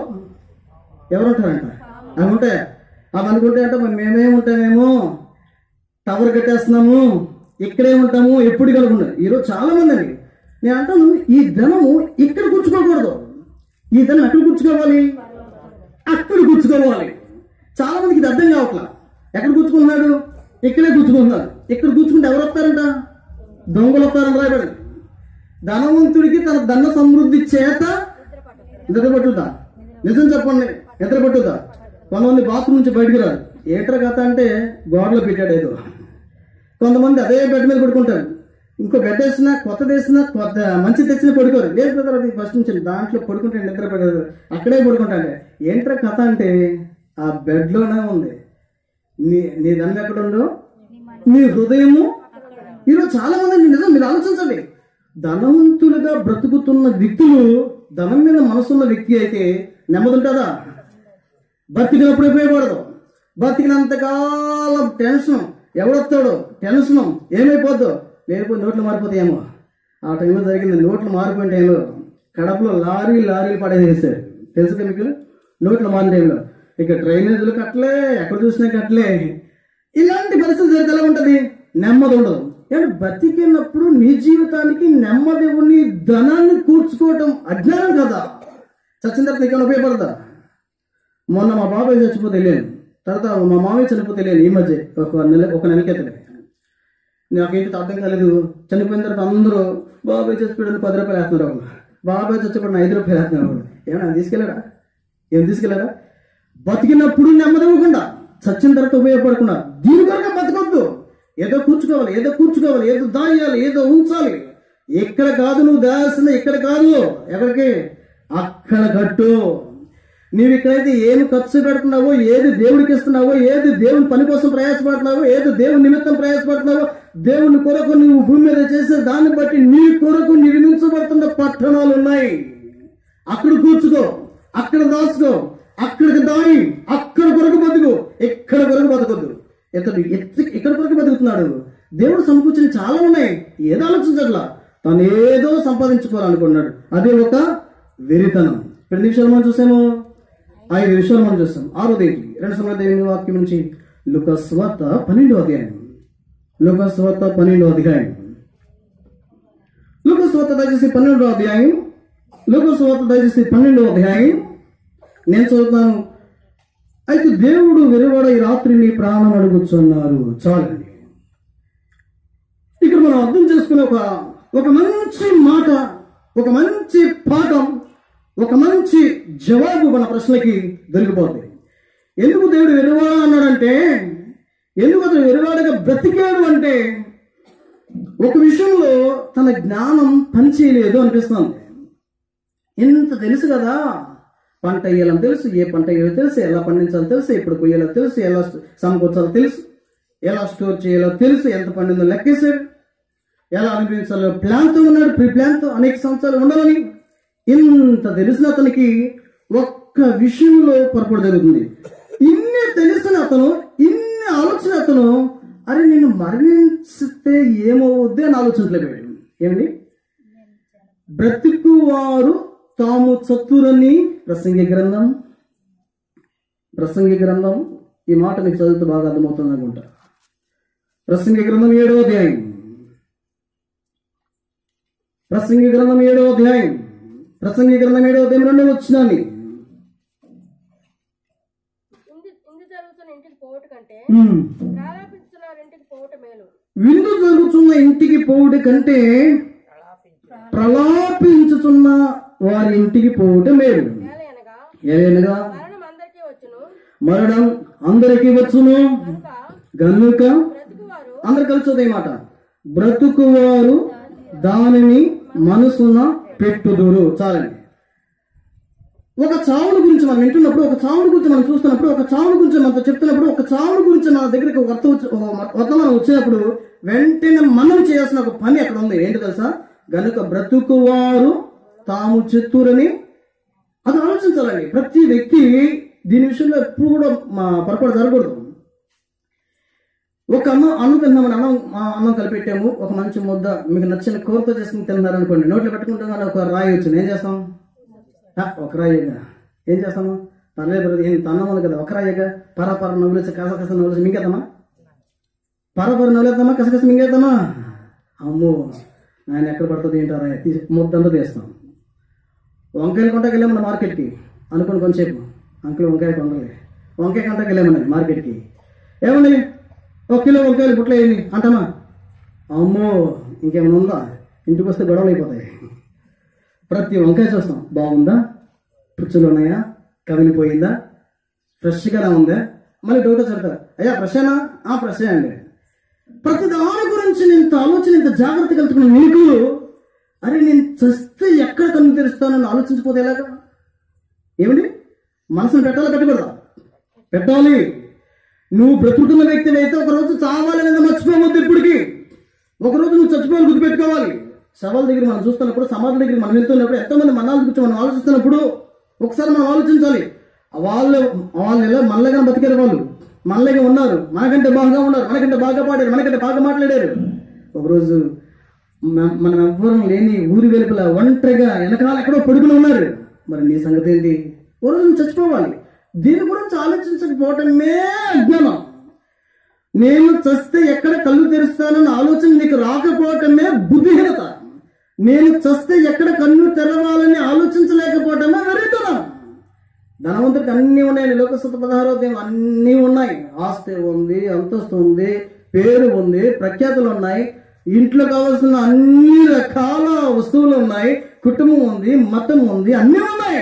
ఎవరుంటారంట? అవి ఉంటాయా? అవి అనుకుంటాయంట మేమేముంటామేమో, టవర్ కట్టేస్తున్నాము, ఇక్కడే ఉంటాము, ఎప్పుడు కలుగున్నాయి. ఈరోజు చాలా మంది అండి, నేను అంటాను ఈ ధనము ఇక్కడ కూర్చుకోకూడదు. ఈ ధనం ఎక్కడ కూర్చుకోవాలి? అక్కడ కూర్చుకోవాలి. చాలా మందికి ఇది అర్థం కావట్లా. ఎక్కడ కూర్చుకుంటున్నాడు? ఇక్కడే కూర్చుకుంటున్నాడు. ఇక్కడ కూర్చుకుంటే ఎవరు వస్తారంట? దొంగలు వస్తారని రాయబడి. ధనవంతుడికి తన ధన సమృద్ధి చేత నిద్రపట్టుదా? నిజం చెప్పండి, నిద్రపట్టుదా? కొంతమంది బాత్రూమ్ నుంచి బయటకు రాదు. ఏటర్ కథ అంటే గోడలో పెట్టాడు ఏదో. కొంతమంది అదే బెడ్ మీద పడుకుంటారు. ఇంకో బెడ్ వేసినా, కొత్తది వేసినా, కొత్త మంచి తెచ్చిన పడుకోరు. లేదు కదా, అది ఫస్ట్ నుంచి దాంట్లో పడుకుంటే నిద్ర పడదు, అక్కడే పడుకుంటాడు. ఏంట్రా కథ అంటే ఆ బెడ్లోనే ఉంది. నీ ధనం ఎక్కడ ఉండో నీ హృదయము. ఈరోజు చాలా మంది నిజం మీరు ఆలోచించండి, ధనవంతులుగా బ్రతుకుతున్న వ్యక్తులు, ధనం మీద మనసున్న వ్యక్తి అయితే నెమ్మది ఉంటుందా? బతికినప్పుడు ఉపయోగపడదు. బతికినంతకాలం టెన్షన్, ఎవడొస్తాడో టెన్షన్, ఏమైపోద్దో, లేకపోతే నోట్లు మారిపోతాయేమో. ఆ టైంలో జరిగింది. నోట్లు మారిపోయిన టైంలో కడపలో లారీలు పడేసేసారు. తెలుసు కదా మీకు? నోట్లు మారిన టైంలో ఇక డ్రైనేజీలు కట్టలే, ఎక్కడ చూసినా కట్టలే. ఇలాంటి పరిస్థితి జరిగితే ఎలా ఉంటుంది? నెమ్మది ఉండదు. అంటే బతికినప్పుడు నీ జీవితానికి నెమ్మది ఉండి ధనాన్ని కూర్చుకోవటం అజ్ఞానం కదా. చచ్చిన తర్వాత నీకు ఉపయోగపడదా? మొన్న మా బాబాయ్ చచ్చిపోతే వెళ్ళాను, తర్వాత మా మామయ్య చనిపోతే వెళ్ళాను. ఈ మధ్య ఒక నెల క్రితం. నాకేంటి అర్థం కాలేదు. చనిపోయిన తర్వాత అందరూ బాబాయ్ చచ్చిపోయాడు 10 రూపాయలు వేస్తున్నారు, బాబాయ్ చచ్చిపోయిన 5 రూపాయలు వేస్తున్నారు. ఏమన్నా తీసుకెళ్ళాడా? ఏం తీసుకెళ్ళాడా? బతికినప్పుడు నెమ్మది ఇవ్వకుండా, చచ్చిన తర్వాత ఉపయోగపడకుండా దీని కొరకే బతకొద్దు. ఏదో కూర్చుకోవాలి, ఏదో దాయాలి, ఏదో ఉంచాలి. ఇక్కడ కాదు నువ్వు దాయాల్సింది, ఇక్కడ కాదు, ఎక్కడికి? అక్కడ కట్టు. నీవు ఇక్కడైతే ఏమి ఖర్చు పెడుతున్నావో, ఏది దేవుడికి ఇస్తున్నావో, ఏది దేవుని పని కోసం ప్రయాసపడుతున్నావో, ఏది దేవుని నిమిత్తం ప్రయాసపడుతున్నావో, దేవుని కొరకు నువ్వు భూమి మీద చేసే దాన్ని బట్టి నీ కొరకు నిర్మించబడుతున్న పట్టణాలు ఉన్నాయి. అక్కడ కూర్చుకో, అక్కడ దాచుకో, అక్కడికి దాయి, అక్కడ కొరకు బతుకు, ఎక్కడ కొరకు బతకొద్దు. ఇక్కడ కొరకు బతుకుతున్నాడు. దేవుడు సమకూర్చిన చాలా ఉన్నాయి. ఏదో ఆలోచించట్లా, తను ఏదో సంపాదించుకోవాలనుకున్నాడు. అదే ఒక వెరితనం. 2 నిమిషాలు మనం చూసాము, 5 విషయాలు మనం చూస్తాం. 6వ 2 సమయ వాక్యం నుంచి లూకాసు సువార్త 12వ అధ్యాయం. లూకాసు సువార్త 12వ అధ్యాయం. లూకాసు సువార్త దయచేసి 12వ అధ్యాయం. లూకాసు సువార్త దయచేసి 12వ అధ్యాయం నేను చదువుతాను. అయితే దేవుడు వెలువడ ఈ రాత్రి నీ ప్రాణం అడుగుతున్నారు. చాలండి. ఇక్కడ మనం అర్థం చేసుకునే ఒక మంచి మాట, ఒక మంచి పాఠం, ఒక మంచి జవాబు మన ప్రశ్నకి దొరికిపోతుంది. ఎందుకు దేవుడు వెలువాడ అన్నాడంటే, ఎందుకు అతను వెలువాడగా బ్రతికాడు అంటే, ఒక విషయంలో తన జ్ఞానం పనిచేయలేదు అనిపిస్తుంది. ఎంత తెలుసు కదా, పంట వేయాలని తెలుసు, ఏ పంట వేయాలో తెలుసు, ఎలా పండించాలో తెలుసు, ఎప్పుడు కొయ్యాలో తెలుసు, ఎలా సమకూర్చాలో తెలుసు, ఎలా స్టోర్ చేయాలో తెలుసు, ఎంత పండిందో లెక్కేశాడు, ఎలా అనుభవించాలో ప్లాన్తో ఉన్నాడు, ప్రీ ప్లాన్తో అనేక సంవత్సరాలు ఉండాలని. ఇంత తెలిసిన అతనికి ఒక్క విషయంలో పొరపాటు జరుగుతుంది. ఇన్ని తెలిసిన అతను, ఇన్ని ఆలోచన అతను, అరే నేను మరణిస్తే ఏమవుద్ది అని ఆలోచించలేదు. ఏమండి, బ్రతుకువారు తాము చతురని ప్రసంగి గ్రంథం ఈ మాట నీకు చదివితే బాగా అర్థమవుతుంది అనుకుంటా. ప్రసంగి గ్రంథం 7వ అధ్యాయం. ప్రసంగి గ్రంథం 7వ అధ్యాయం 2వ వచనాన్ని. విందు జరుగుతున్న ఇంటికి పోవుట కంటే ప్రలాపించుచున్న వారి ఇంటికి పోవుట మేలు. ఏలనగా మరణం అందరికీ వచ్చును గనుక, అందరు కలిసి మాట, బ్రతుకువారు దానిని మనసున పెట్టుదురు. చాలండి. ఒక చావుని గురించి మనం వింటున్నప్పుడు, ఒక చావుని గురించి మనం చూస్తున్నప్పుడు, ఒక చావుని గురించి మనతో చెప్తున్నప్పుడు, ఒక చావుని గురించి మన దగ్గరికి వర్తమానం వచ్చినప్పుడు వెంటనే మనం చేయాల్సిన ఒక పని అక్కడ ఉంది. ఏంటి తెలుసా? గనుక బ్రతుకువారు తాము చెత్తురని. అది ఆలోచించాలండి. ప్రతి వ్యక్తి దీని విషయంలో ఎప్పుడు కూడా పొరపాటు జరగకూడదు. ఒక అన్నం తిన్నామని అన్నం కలిపెట్టాము, ఒక మంచి ముద్ద మీకు నచ్చిన కూరతో చేసుకుని తిన్నారనుకోండి, నోట్లో పెట్టుకుంటాం, ఒక రాయి వచ్చింది, ఏం చేస్తాం? ఒక రాయిగా ఏం చేస్తాము? పర్లేదు, ఏం తన్నమని కదా, ఒక రాయిగా పరపర నవ్వులేసి కసకస నవ్వులేసి మింగేద్దామా? పరపర నవ్వులేద్దామా? కసకస మింగేద్దామా? అమ్మో ఆయన ఎక్కడ పడుతుంది ఏంటారా, ముద్దంతా తీస్తాం. వంకాయలు కొంటాకి వెళ్ళామన్న మార్కెట్కి అనుకోండి, కొంచెంసేపు అంకుల్ వంకాయ కొండలే, వంకాయ కొంటాకి వెళ్ళామన్నది మార్కెట్కి. ఏమండి 1 కిలో వంకాయలు బుట్టలు వేయండి అంటామా? అమ్మో ఇంకేమైనా ఉందా, ఇంటికి వస్తే గొడవలు అయిపోతాయి. ప్రతి వంకాయ చూస్తాం, బాగుందా, పుచ్చులు ఉన్నాయా, కమిలిపోయిందా, ఫ్రెష్గానే ఉందా, మళ్ళీ డౌట్ చెప్తారు, అయ్యా ఫ్రెషేనా? ఫ్రెషే అండి. ప్రతి దాని గురించి ఇంత ఆలోచన, ఇంత జాగ్రత్త కలుగుతున్న నీకు, అరే నేను చస్తే ఎక్కడ కన్ను తెరుస్తానని ఆలోచించిపోతే ఎలాగా? ఏమిటి మనసును పెట్టాలా పెట్టకూడదా? పెట్టాలి. నువ్వు బ్రతుకుతున్న వ్యక్తి అయితే ఒకరోజు చావాలనేది మర్చిపోవద్దు. ఇప్పటికి ఒకరోజు నువ్వు చచ్చిపోవాలి, గుర్తుపెట్టుకోవాలి. శవాల దగ్గర మనం చూస్తున్నప్పుడు, సమాధుల దగ్గర మనం వెళ్తున్నప్పుడు, ఎంతోమంది మన్నాల గురించి మనం ఆలోచిస్తున్నప్పుడు ఒకసారి మనం ఆలోచించాలి. వాళ్ళు ఎలా మనలాగా బతికారు, వాళ్ళు మనలాగే ఉన్నారు, మనకంటే బాగా ఉన్నారు, మనకంటే బాగా పాడారు, మనకంటే బాగా మాట్లాడారు. ఒకరోజు మనం ఎవ్వరం లేని ఊరి వెలుపల ఒంటరిగా వెనకాల ఎక్కడో పడుకుని ఉన్నారు. మరి నీ సంగతి ఏంటి? ఓ రోజు నువ్వు చచ్చిపోవాలి. దీని గురించి ఆలోచించకపోవటమే అజ్ఞానం. నేను చస్తే ఎక్కడ కళ్ళు తెరుస్తానన్న ఆలోచన నీకు రాకపోవటమే బుద్ధిహీనత. నేను చస్తే ఎక్కడ కన్ను తెరవాలని ఆలోచించలేకపోవటమే వెర్రితనం. ధనవంతుడికి అన్నీ ఉన్నాయి, లోకసుత 16వ అధ్యాయం అన్నీ ఉన్నాయి. ఆస్తి ఉంది, అంతస్తు ఉంది, పేరు ఉంది, ప్రఖ్యాతులు ఉన్నాయి, ఇంట్లో కావాల్సిన అన్ని రకాల వస్తువులు ఉన్నాయి, కుటుంబం ఉంది, మతం ఉంది, అన్నీ ఉన్నాయి.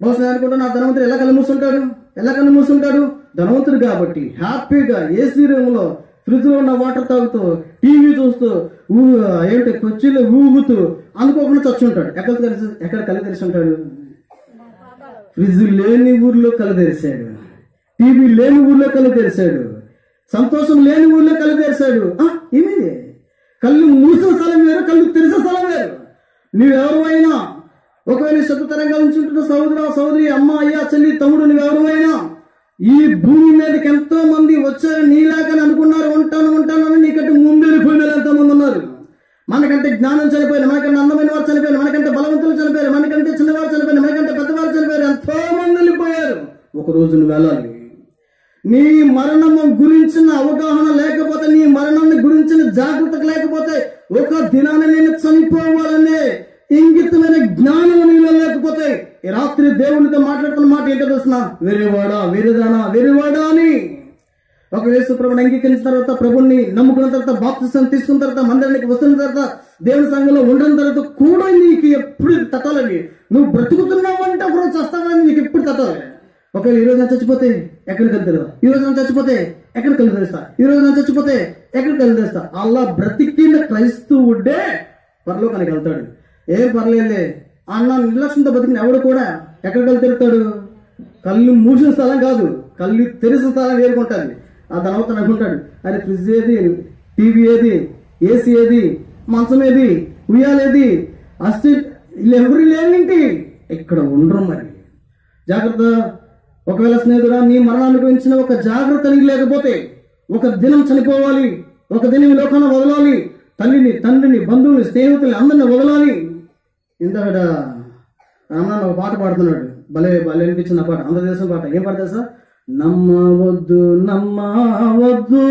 బహుశా అనుకుంటా నా ధనవంతుడు ఎలా కళ్ళు మూసుంటాడు? ధనవంతుడు కాబట్టి హ్యాపీగా ఏసీ రూమ్ లో ఫ్రిడ్జ్ లో ఉన్న వాటర్ తాగుతూ, టీవీ చూస్తూ, కొచ్చిలో ఊగుతూ అనుకోకుండా చచ్చుంటాడు. ఎక్కడ కళ్ళు తెరిచి ఉంటాడు? ఫ్రిడ్జ్ లేని ఊర్లో కళ్ళు తెరిచాడు, టీవీ లేని ఊర్లో కళ్ళు తెరిచాడు, సంతోషం లేని ఊర్లో కళ్ళు తెరిచాడు. ఏమిది? కళ్ళు మూసిన స్థలం వేరు, కళ్ళు తెరిసిన స్థలం వేరు. నువ్వెవరైనా ఒకవేళ శబ్ద తరంగాల నుంచి ఉంటున్న సహోదరి, అమ్మ, అయ్య, చెల్లి, తమ్ముడు, నువ్వెవరైనా ఈ భూమి మీదకి ఎంతో మంది వచ్చారు నీలాగని అనుకున్నారు. ఉంటానని నీకంటే ముందెళ్ళిపోయిన వాళ్ళు ఎంతో మంది ఉన్నారు. మనకంటే జ్ఞానం చనిపోయారు, మనకంటే అందమైన వారు చనిపోయారు, మనకంటే బలవంతులు చనిపోయారు, మనకంటే చిన్నవారు చనిపోయారు, మనకంటే పెద్దవారు చనిపోయారు, ఎంతో మంది వెళ్ళిపోయారు. ఒక రోజు నువ్వు వెళ్ళాలి. నీ మరణము గురించిన అవగాహన లేకపోతే, నీ మరణాన్ని గురించిన జాగ్రత్త లేకపోతే, ఒక దినాన నేను చనిపోవాలనే ఇంగితమైన జ్ఞానం నీలో లేకపోతే, ఈ రాత్రి దేవునితో మాట్లాడుతున్న మాట ఏంటో తెలుసిన? వెర్రివాడా, వెర్రిదానా, వెర్రివాడా అని. ఒక యేసు ప్రభుని అంగీకరించిన తర్వాత, ప్రభుని నమ్ముకున్న తర్వాత, బాప్తిసం తీసుకున్న తర్వాత, మందిరానికి వస్తున్న తర్వాత, దేవుని సంఘంలో ఉండడం తర్వాత కూడా నీకు ఎప్పుడు తట్టాలని, నువ్వు బ్రతుకుతున్నావు అంటే ఒకరోజు చస్తావని నీకు ఎప్పుడు తట్టాలి. ఒకవేళ ఈ రోజు నేను చచ్చిపోతే ఎక్కడికి వెళ్తారు? ఈ రోజు నేను చచ్చిపోతే ఎక్కడికి వెళ్ళి తెస్తా? ఈ రోజు నేను చచ్చిపోతే ఎక్కడికి వెళ్ళి తెస్తా? అలా బ్రతికిన క్రైస్తవుడే పరలోకానికి వెళ్తాడు. ఏం పర్లేదులే అన్న నిర్లక్ష్యంతో బతికిన ఎవడు కూడా ఎక్కడికి వెళ్ళి తిరుగుతాడు? కళ్ళు మూసిన స్థలం కాదు, కళ్ళు తెరిసిన స్థలం వేరుకుంటుంది. ఆ తర్వాత అనుకుంటాడు, అరే ఫ్రిడ్జ్ ఏది, టీవీ ఏది, ఏసీ ఏది, మంచం ఏది, ఉయ్యాలేది, వీళ్ళు ఎవరు లేవేంటి? ఇక్కడ ఉండరు. మరి జాగ్రత్త. ఒకవేళ స్నేహితుడా, నీ మరణాన్ని గురించిన ఒక జాగ్రత్త నీకు లేకపోతే, ఒక దినం చనిపోవాలి, ఒక దినం ఈ లోకాన్ని వదలాలి, తల్లిని, తండ్రిని, బంధువుని, స్నేహితుల్ని అందరిని వదలాలి. ఇంతకట రామనాథ్ ఒక పాట పాడుతున్నాడు, భలే అనిపించిన పాట, ఆంధ్రదేశం పాట. ఏం పాట తెలుసా? నమ్మవద్దు నమ్మవద్దు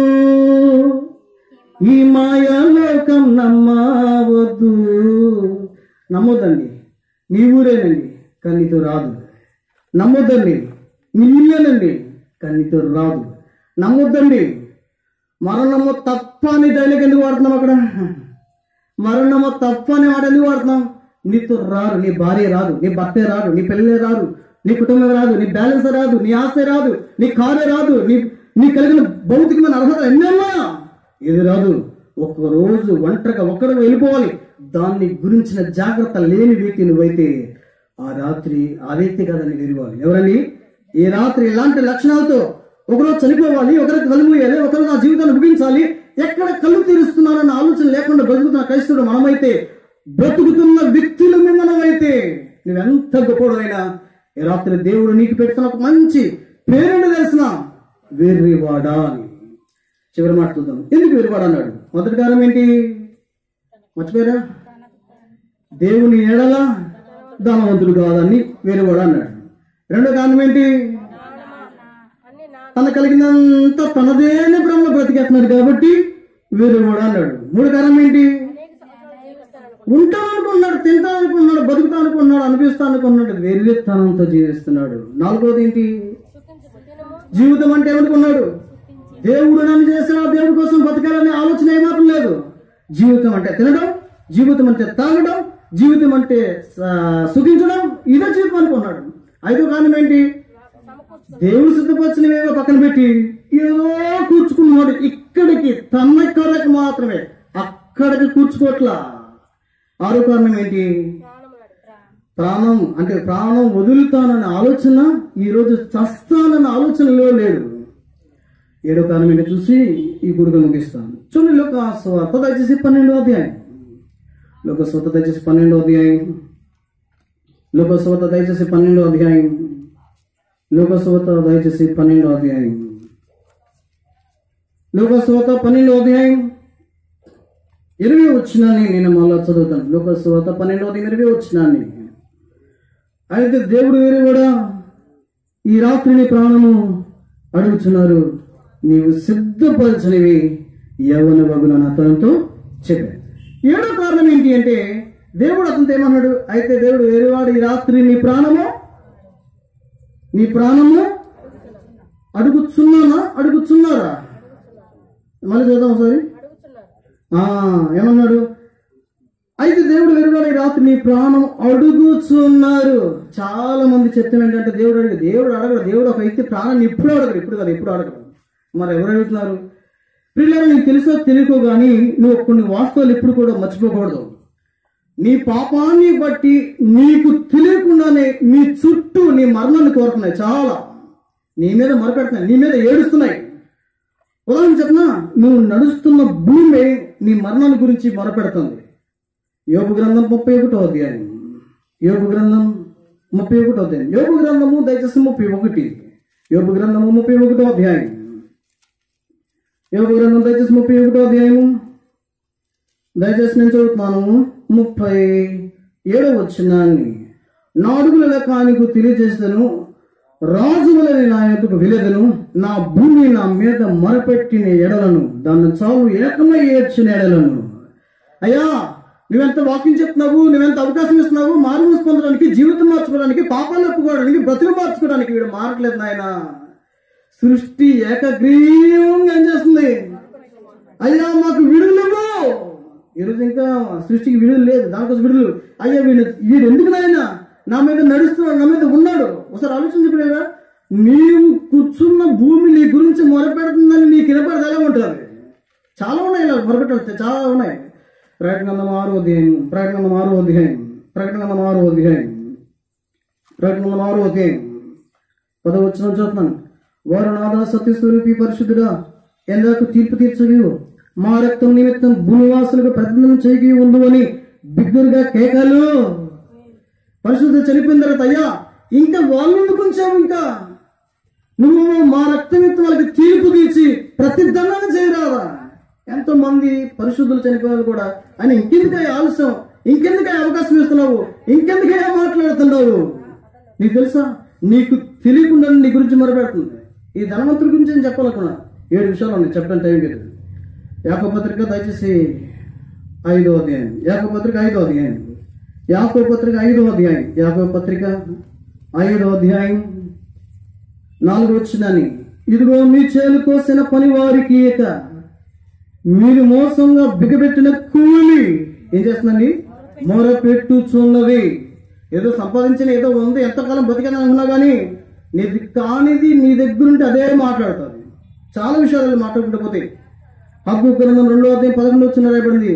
ఈ మాయాలోకం నమ్మవద్దు. నమ్మొద్దండి, నీ ఊరేనండి కానీ నీతో రాదు. నమ్మొద్దండి, నీ ఇల్లేనండి కానీ నీతో రాదు. నమ్మొద్దండి, మరణము తప్ప అని డైలాగ్ ఎందుకు వాడుతున్నాం? అక్కడ మరణము తప్ప అనే మాట ఎందుకు వాడుతున్నాం? నీతో రారు, నీ భార్య రాదు, నీ భర్తే రాదు, నీ పిల్లలే రాదు, నీ కుటుంబం రాదు, నీ బ్యాలెన్స్ రాదు, నీ ఆస్తి రాదు, నీ కారే రాదు, నీ కలిగిన భౌతికమైన అర్హత ఎన్నెన్నా ఇది రాదు. ఒక్కరోజు ఒంటరిగా ఒక్కరు వెళ్ళిపోవాలి. దాన్ని గురించిన జాగ్రత్త లేని వ్యక్తి నువ్వైతే ఆ రాత్రి ఆ వ్యక్తి కాదని విరవాలి. ఎవరని? ఈ రాత్రి ఇలాంటి లక్షణాలతో ఒకరోజు చనిపోవాలి, ఒకరికి కళ్ళు మూయాలి, ఒకరు నా జీవితాన్ని ముగించాలి, ఎక్కడ కళ్ళు తీరుస్తున్నానన్న ఆలోచన లేకుండా బ్రతుకుతున్న క్రైస్తవుడు మనమైతే, బ్రతుకుతున్న వ్యక్తులు మనమైతే, నువ్వెంత గొప్పడైనా ఈ రాత్రి దేవుడు నీకు పెడుతున్న ఒక మంచి పేరుని తెలిసిన వెర్రివాడా అని. చివరి మాట చూద్దాం. ఎందుకు వెర్రివాడా అన్నాడు? మొదటి కారణం ఏంటి? మర్చిపోయారా? దేవుని ఎడల ధనవంతుడు కాదని వెర్రివాడా అన్నాడు. రెండో కారణం ఏంటి? తన కలిగినంత తనదేనే బ్రహ్మ బ్రతికేస్తున్నాడు కాబట్టి వెర్రివాడా అన్నాడు. మూడో కారణం ఏంటి? ఉంటాననుకున్నాడు, తింటాననుకున్నాడు, బతుకుతానుకున్నాడు, అనిపిస్తానుకున్నాడు, వెర్రితనంతో జీవిస్తున్నాడు. నాలుగోది ఏంటి? జీవితం అంటే ఏమనుకున్నాడు? దేవుడు నన్ను చేశాడు, దేవుడి కోసం బతకాలనే ఆలోచన ఏమాత్రం లేదు. జీవితం అంటే తినడం, జీవితం అంటే తాగడం, జీవితం అంటే సుఖించడం, ఇదే జీవితం అనుకున్నాడు. ఐదో కారణం ఏంటి? దేవుడు సిద్ధపరిచినవేవో పక్కన పెట్టి ఏదో కూర్చుకున్నాడు. ఇక్కడికి తన కొరకు మాత్రమే, అక్కడికి కూర్చుకోట్లా. ఆరో కారణం ఏంటి? ప్రాణం అంటే ప్రాణం వదులుతానన్న ఆలోచన, ఈరోజు చస్తానన్న ఆలోచనలో లేడు. ఏడో కారణం ఏంటో చూసి ఈ గుడిగా ముగిస్తాను. చూడండి, లోకస్వార్త దయచేసి 12వ అధ్యాయం. లోకస్వార్త దయచేసి 12వ అధ్యాయం. లోకస్వార్త దయచేసి 12వ అధ్యాయం. లోకస్వార్త దయచేసి 12వ అధ్యాయం. లోకస్వార్త 12వ అధ్యాయం 20 వచ్చినాన్ని నేను మళ్ళా చదువుతాను. లోకస్వార్త 12వ అధ్యాయం 20 వచ్చినాన్ని. అయితే దేవుడు వేరే కూడా ఈ రాత్రి నీ ప్రాణము అడుగుతున్నారు, నీవు సిద్ధపరచనివి యవ్వన వగున అతనితో చెప్పాడు. ఏడో కారణం ఏంటి అంటే, దేవుడు అతనితో ఏమన్నాడు? అయితే దేవుడు వేరేవాడు ఈ రాత్రి నీ ప్రాణము అడుగుతున్నారా? మళ్ళీ చూద్దాం ఒకసారి. ఏమన్నాడు? అయితే దేవుడు వేరేవాడు ఈ రాత్రి నీ ప్రాణం అడుగుతున్నారు. చాలా మంది చెప్తాను ఏంటంటే, దేవుడు అడగడు. దేవుడు ఒక వ్యక్తి ప్రాణాన్ని ఇప్పుడు అడగడు, ఇప్పుడు కాదు, ఎప్పుడు అడగడు. మరి ఎవరు అడుగుతున్నారు? పిల్లలు నీకు తెలుసో తెలియకో కానీ నువ్వు కొన్ని వాస్తవాలు ఎప్పుడు కూడా మర్చిపోకూడదు. నీ పాపాన్ని బట్టి నీకు తెలియకుండానే నీ చుట్టూ నీ మరణాన్ని కోరుతున్నాయి. చాలా నీ మీద మొరపెడుతున్నాయి, నీ మీద ఏడుస్తున్నాయి. ఉదాహరణ చెప్పనా, నువ్వు నడుస్తున్న భూమి నీ మరణాన్ని గురించి మొరపెడుతుంది. యోబు గ్రంథం 31వ అధ్యాయం. యోబు గ్రంథం 31వ అధ్యాయం. యోబు గ్రంథము దయచేసి 31. యోబు గ్రంథము 31వ అధ్యాయం. యోబు గ్రంథం దయచేసి 31వ అధ్యాయము. దయచేసి నేను చదువుతున్నాను 37వ వచనాన్ని. నా అడుగుల లెక్క ఆయనకు తెలియజేస్తాను, రాజువలని నా యొద్దకు వెళ్ళెదను. నా భూమి నా మీద మొరపెట్టిన ఎడలను, దాన్ని చాలు ఏకమై ఏడ్చిన ఎడలను. అయ్యా, నువ్వెంత వాక్యం చెప్తున్నావు, నువ్వెంత అవకాశం ఇస్తున్నావు, మారుమూసి పొందడానికి, జీవితం మార్చుకోవడానికి, పాపాలు ఒప్పుకోవడానికి, బ్రతుకు మార్చుకోవడానికి. వీడు మారట్లేదు నాయన. సృష్టి ఏకగ్రీవంగా ఏం చేస్తుంది? అయ్యా మాకు విడుదలవు. ఈరోజు ఇంకా సృష్టికి విడుదల లేదు, దానికోసం విడుదల. అయ్యా వీడు ఎందుకు నాయన నా మీద నడుస్తున్నాడు, నా మీద ఉన్నాడు? ఒకసారి ఆలోచించలేదా? నీవు కూర్చున్న భూమి నీ గురించి మొరపెడుతుందని నీకు వినపడదు ఎలా ఉంటుంది? చాలా ఉన్నాయి ఇలా మొరపెట్టాలి, చాలా ఉన్నాయి. ప్రకటన 6వ అధ్యాయం. ప్రకటన 6వ అధ్యాయం. ప్రకటన 6వ అధ్యాయం. ప్రకటన 6వ అధ్యాయం 10వ వచనం చదువుతున్నాను. వారు నాదా సత్యస్వరూపి పరిశుద్ధుడా, ఎందాకు తీర్పు తీర్చవు, మా రక్తం నిమిత్తం భూనివాసులకు ప్రతిదండం చేయగి ఉండు అని బిగ్గరగా కేకలు. పరిశుద్ధ చనిపోయిన తర్వాత అయ్యా ఇంకా వాళ్ళు కొంచెం ఇంకా నువ్వు మా రక్తం నిమిత్తం వాళ్ళకి తీర్పు తీర్చి ప్రతిదండన చేయరాదా? ఎంతో మంది పరిశుద్ధులు చనిపోయారు కూడా. అని ఇంకెందుకయ్యా ఆలస్యం, ఇంకెందుకయ్యా అవకాశం ఇస్తున్నావు, ఇంకెందుకయ్యా మాట్లాడుతున్నావు? నీకు తెలుసా, నీకు తెలియకుండా నీ గురించి మొరపెడుతుంది. ఈ ధనవంతుడి గురించి నేను చెప్పాలనుకున్నా. 7 విషయాలు ఉన్నాయి, చెప్పడానికి టైం లేదు. యాకోబు పత్రిక దయచేసి 5వ అధ్యాయం. యాకోబు పత్రిక 5వ అధ్యాయం. యాకోబు పత్రిక 5వ అధ్యాయం. యాకోబు పత్రిక 5వ అధ్యాయం 4వ వచనాన్ని. ఇదిగో మీ చేలు కోసిన పని వారికి ఇక మీరు మోసంగా బిగబెట్టిన కూలి ఏం చేస్తుందండి? మొరపెట్టుచున్నది. ఏదో సంపాదించిన ఏదో ఉంది, ఎంతకాలం బతికని అనుకున్నా కానీ నీది కానిది నీ దగ్గర ఉంటే అదే మాట్లాడుతుంది. చాలా విషయాలు మాట్లాడుకుంటూ పోతే హబక్కూకు గ్రంథం 2వ అధ్యాయం 11వ వచనం రాయబడింది.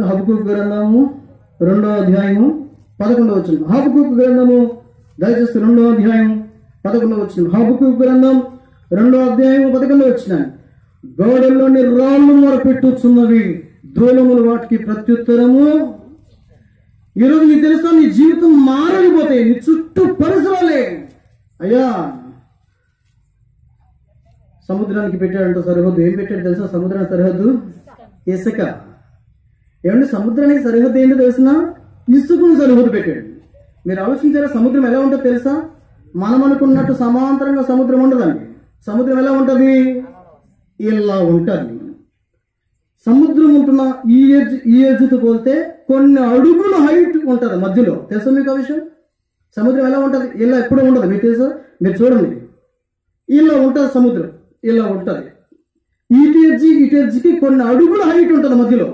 హబక్కూకు గ్రంథము 2వ అధ్యాయము 11వ వచనం. హబక్కూకు గ్రంథము దయచేసి 2వ అధ్యాయం 11వ వచనం. హబక్కూకు గ్రంథం 2వ అధ్యాయం 11వ వచనం. గోడల్లోని రాళ్ళు మొరపెట్టుచున్నవి, దూలములు వాటికి ప్రత్యుత్తరము. ఈరోజు నీకు తెలుసా, నీ జీవితం మారలిపోతాయి, నీ చుట్టూ పరిసరాలే. అయ్యా సముద్రానికి పెట్టాడంట సరిహద్దు. ఏం పెట్టాడు తెలుసా? సముద్రానికి సరిహద్దు ఇసుక. ఏమంటే సముద్రానికి సరిహద్దు ఏంటో తెలిసిన? ఇసుకను సరిహద్దు పెట్టాడు. మీరు ఆలోచించారా సముద్రం ఎలా ఉంటుందో తెలుసా? మనం అనుకున్నట్టు సమాంతరంగా సముద్రం ఉండదండి. సముద్రం ఎలా ఉంటుంది? ఇలా ఉంటుంది. సముద్రం ఉంటున్న ఈ ఎడ్జ్తో పోతే కొన్ని అడుగుల హైట్ ఉంటుంది మధ్యలో. తెలుసా మీకు ఆ విషయం? సముద్రం ఎలా ఉంటుంది? ఇలా ఎప్పుడూ ఉండదు. మీకు తెలుసా? మీరు చూడండి, ఇలా ఉంటుంది సముద్రం, ఇలా ఉంటుంది. ఇటు ఎడ్జికి కొన్ని అడుగుల హైట్ ఉంటుంది మధ్యలో.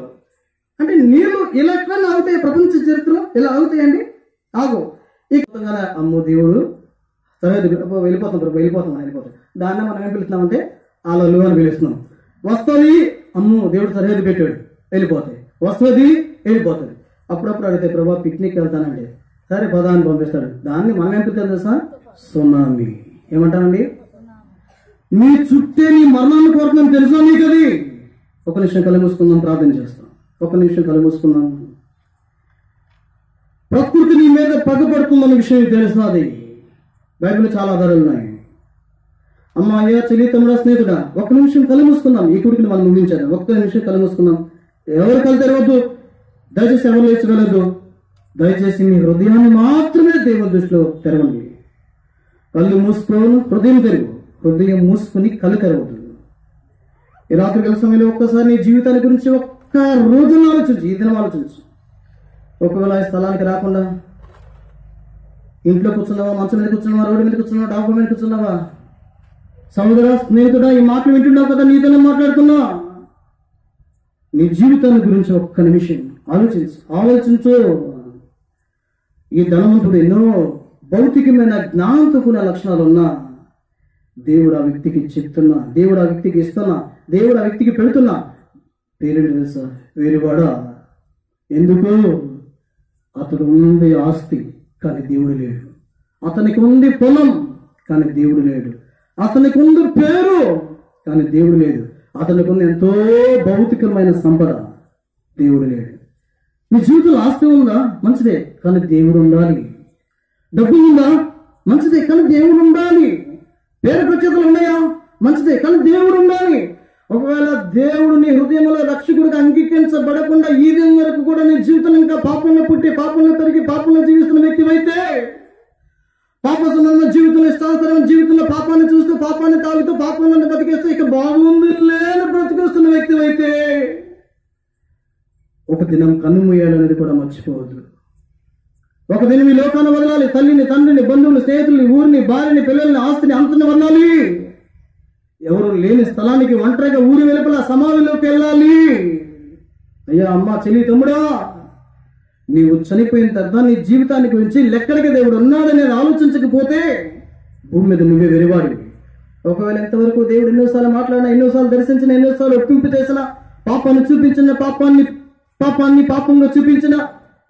అంటే నీళ్లు ఇలా ఎక్కడ ఆగుతాయి? ప్రపంచ చరిత్రలో ఇలా ఆగుతాయండి? ఆగు. అమ్మో దేవుడు వెళ్ళిపోతాం, వెళ్ళిపోతాం. దాన్ని మనం ఏం పిలుస్తున్నామంటే అలలు అని పిలుస్తున్నాం. వస్తుంది, అమ్మో దేవుడు సరిహద్దు పెట్టాడు, వెళ్ళిపోతాయి. వస్తుంది, వెళ్ళిపోతుంది. అప్పుడప్పుడు అడిగితే ప్రభా పిక్నిక్ వెళ్తానంటే సరే పదా అని పంపిస్తాడు. దాన్ని మనం ఏం పిలుస్తాం తెలుసా? సునామీ. ఏమంటానండి? నీ చుట్టే నీ మరణాన్ని కోరుతున్నాం తెలుసా నీకు? అది ఒక నిమిషం కళ్ళు మూసుకుందాం, ప్రార్థన చేస్తాం. ఒక నిమిషం కళ్ళు మూసుకుందాం. ప్రకృతి నీ మీద పగపడుతుందన్న విషయం తెలుసా? అది బైబిల్లో చాలా ఆధారాలు ఉన్నాయి. అమ్మ, అయ్యా, చెల్లి, తమ్ముడా, స్నేహితుడా, ఒక్క నిమిషం కళ్ళు మూసుకుందాం. ఈ కొడుకుని మనం ముగించారు. ఒక్క నిమిషం కళ్ళు మూసుకుందాం. ఎవరు కళ్ళు తెరవద్దు, దయచేసి ఎవరు లేచి వెళ్ళొద్దు. దయచేసి మీ హృదయాన్ని మాత్రమే దేవుని దృష్టిలో తెరవండి. కళ్ళు మూసుకోను, హృదయం తెరువు. హృదయం మూసుకుని కళ్ళు తెరవద్దు. ఈ రాత్రి గల సమయంలో ఒక్కసారి నీ జీవితాన్ని గురించి ఒక్క రోజున ఆలోచించు, ఈ దినం ఆలోచించు. ఒకవేళ ఈ స్థలానికి రాకుండా ఇంట్లో కూర్చున్నావా, మంచం మీద కూర్చున్నావా, రోడ్డు మీద కూర్చున్నావా, డాబా మీద కూర్చున్నావా, సహోదరా, స్నేహితుడా, ఈ మాటలు వింటున్నావు కదా, నీతోనే మాట్లాడుతున్నా. నీ జీవితాన్ని గురించి ఒక్క నిమిషం ఆలోచించు. ఈ ధనవంతుడు ఎన్నో భౌతికమైన జ్ఞానంతో కూడిన లక్షణాలు ఉన్నా దేవుడు ఆ వ్యక్తికి చెప్తున్నా, దేవుడు ఆ వ్యక్తికి ఇస్తున్నా, దేవుడు ఆ వ్యక్తికి పెడుతున్నా. పేరేంటి తెలుసా? వేరువాడా, ఎందుకు? అతడు ఉంది ఆస్తి కానీ దేవుడు లేడు, అతనికి ఉంది పొలం కానీ దేవుడు లేడు, అతనికి ఉంది పేరు కానీ దేవుడు లేడు, అతనికి ఉంది ఎంతో భౌతికమైన సంపద, దేవుడు లేడు. నీ జీవితంలో ఆస్తి ఉందా? మంచిదే, కానీ దేవుడు ఉండాలి. డబ్బు ఉందా? మంచిదే, కానీ దేవుడు ఉండాలి. పేరు ప్రఖ్యాతలు ఉన్నాయా? మంచిదే, కానీ దేవుడు ఉండాలి. ఒకవేళ దేవుడు నీ హృదయంలో రక్షకుడిగా అంగీకరించబడకుండా ఈ దినం వరకు కూడా నీ జీవితం ఇంకా పాపంలో పుట్టి, పాపంలో పెరిగి, పాపంలో జీవిస్తున్న వ్యక్తివైతే, పాప సంబంధమైన జీవితంలో, ఇష్టానుసరమైన జీవితంలో పాపాన్ని చూస్తూ, పాపాన్ని తాగుతూ, పాపంలో బతికేస్తూ ఇక బాగుంది లేని బ్రతికేస్తున్న వ్యక్తివైతే ఒక దినం కన్ను మూయాలనేది కూడా మర్చిపోవద్దు. ఒక దినం ఈ లోకాన్ని వదలాలి. తల్లిని, తండ్రిని, బంధువులు, స్నేహితుల్ని, ఊరిని, భార్యని, పిల్లల్ని, ఆస్తిని, అంతని వదలాలి. ఎవరు లేని స్థలానికి ఒంటరిగా ఊరి వెలుపల సమాధిలోకి వెళ్ళాలి. అయ్యా, అమ్మ, చెల్లి, తమ్ముడా, నీవు చనిపోయిన తర్వాత నీ జీవితాన్ని గురించి లెక్కడికి దేవుడు ఉన్నాడనేది ఆలోచించకపోతే భూమి మీద నువ్వే వెరివాడివి. ఒకవేళ ఎంతవరకు దేవుడు ఎన్నోసార్లు మాట్లాడినా, ఎన్నోసార్లు దర్శించిన, ఎన్నోసార్లు ఒప్పింపు చేసిన, పాపాన్ని చూపించిన, పాపాన్ని పాపంగా చూపించిన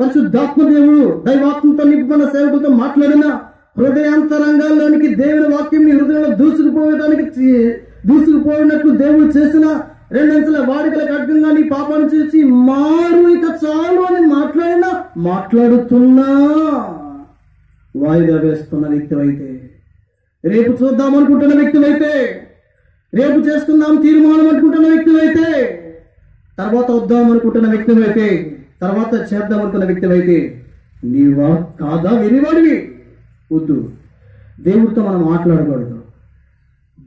పరిశుద్ధాత్మ దేవుడు దైవాత్మతో నింపబడిన సేవకులతో మాట్లాడిన, హృదయాంతరంగాల్లోనికి దేవుని వాక్యం నీ హృదయంలో దూసుకుపోయినట్లు దేవుడు చేసిన రెండంచెల వాడికల ఖడ్గంగా నీ పాపాన్ని చూసి మారు, ఇక చాలు అని మాట్లాడుతున్నా వాయిదా వేస్తున్న వ్యక్తివైతే, రేపు చూద్దామనుకుంటున్న వ్యక్తివైతే, రేపు చేసుకుందాం తీర్మానం అనుకుంటున్న వ్యక్తివైతే, తర్వాత వద్దామనుకుంటున్న వ్యక్తివైతే, తర్వాత చేద్దామనుకున్న వ్యక్తివైతే నీవా కాదా వెరివాడివి? వద్దు. దేవుడితో మనం మాట్లాడకూడదు,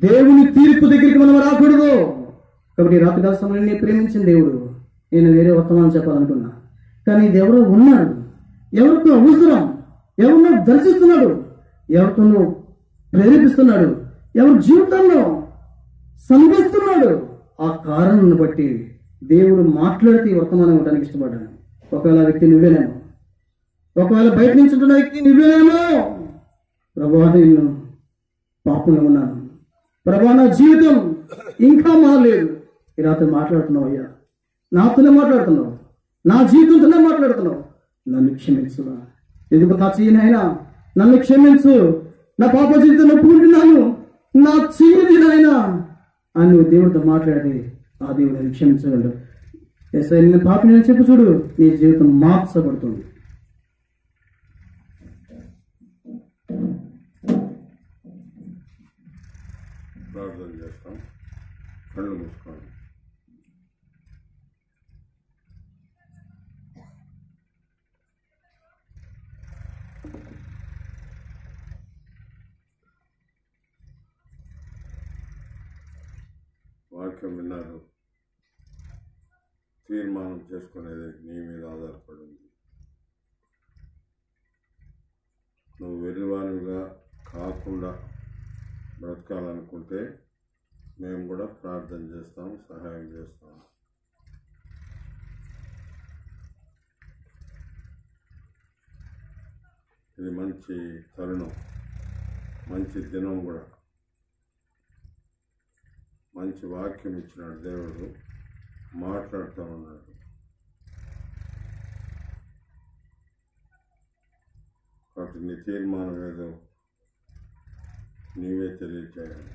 దేవుని తీర్పు దగ్గరికి మనం రాకూడదు. కాబట్టి రాత్రికాల సమయంలో నేను ప్రేమించిన దేవుడు, నేను వేరే వర్తమానం చెప్పాలనుకున్నా, కానీ ఇది ఎవరో ఉన్నాడు, ఎవరితో అవసరం, ఎవరినో దర్శిస్తున్నాడు, ఎవరితోనో ప్రేరేపిస్తున్నాడు, ఎవరి జీవితంలో సంధిస్తున్నాడు. ఆ కారణాన్ని బట్టి దేవుడు మాట్లాడితే ఈ వర్తమానం ఇవ్వడానికి ఇష్టపడ్డాను. ఒకవేళ ఆ వ్యక్తి నువ్వేనేమో, ఒకవేళ బయట నుంచి ఉంటున్న వ్యక్తి నువ్వేనేమో. ప్రభువా, నేను పాపంలో ఉన్నాను, ప్రభువా, నా జీవితం ఇంకా మారలేదు. ఈ రాత్రి మాట్లాడుతున్నావు అయ్యా, నాతోనే మాట్లాడుతున్నావు, నా జీవితంతోనే మాట్లాడుతున్నావు. నన్ను క్షమించురా, ఎందుకు నా చేయనైనా నన్ను క్షమించు, నా పాప జీవితం ఒప్పుకుంటున్నాను, నా చెయ్యి నాయనా అని నువ్వు దేవుడితో మాట్లాడి ఆ దేవుడు నేను క్షమించగలడు. ఎస్ఐ, నేను పాపి నేను చెప్పు చూడు, నీ జీవితం మార్చబడుతుంది. ప్రార్థన చేస్తాం. కళ్ళు మూసుకోండి. వాక్యం విన్నారు, తీర్మానం చేసుకునేది నీ మీద ఆధారపడి ఉంది. నువ్వు వెర్రివానివిగా కాకుండా బ్రతకాలనుకుంటే మేము కూడా ప్రార్థన చేస్తాం, సహాయం చేస్తాం. ఇది మంచి తరుణం, మంచి దినం కూడా. మంచి వాక్యం ఇచ్చినాడు దేవుడు, మాట్లాడుతూ ఉన్నాడు. కాబట్టి నీ తీర్మానం ఏదో నీవే తెలియచేయాలి.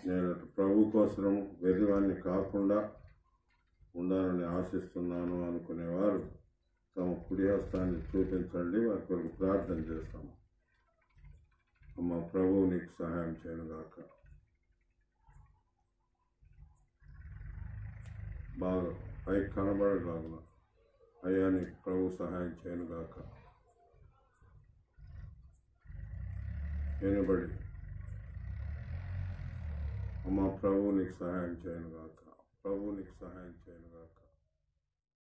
నేను ప్రభు కోసం వెర్రివాన్ని కాకుండా ఉండాలని ఆశిస్తున్నాను అనుకునేవారు తమ కుడి హస్తాన్ని చూపించండి, వారి కొరకు ప్రార్థన చేస్తాము. అమ్మ, ప్రభువు నీకు సహాయం చేయనుగాక. బాగా పైకి కనబడగలగున అయ్యా, నీకు ప్రభు సహాయం చేయనుగాక. వినబడి అమ్మ, ప్రభువు నీకు సహాయం చేయనుగాక. ప్రభువు నీకు సహాయం చేయనుగాక.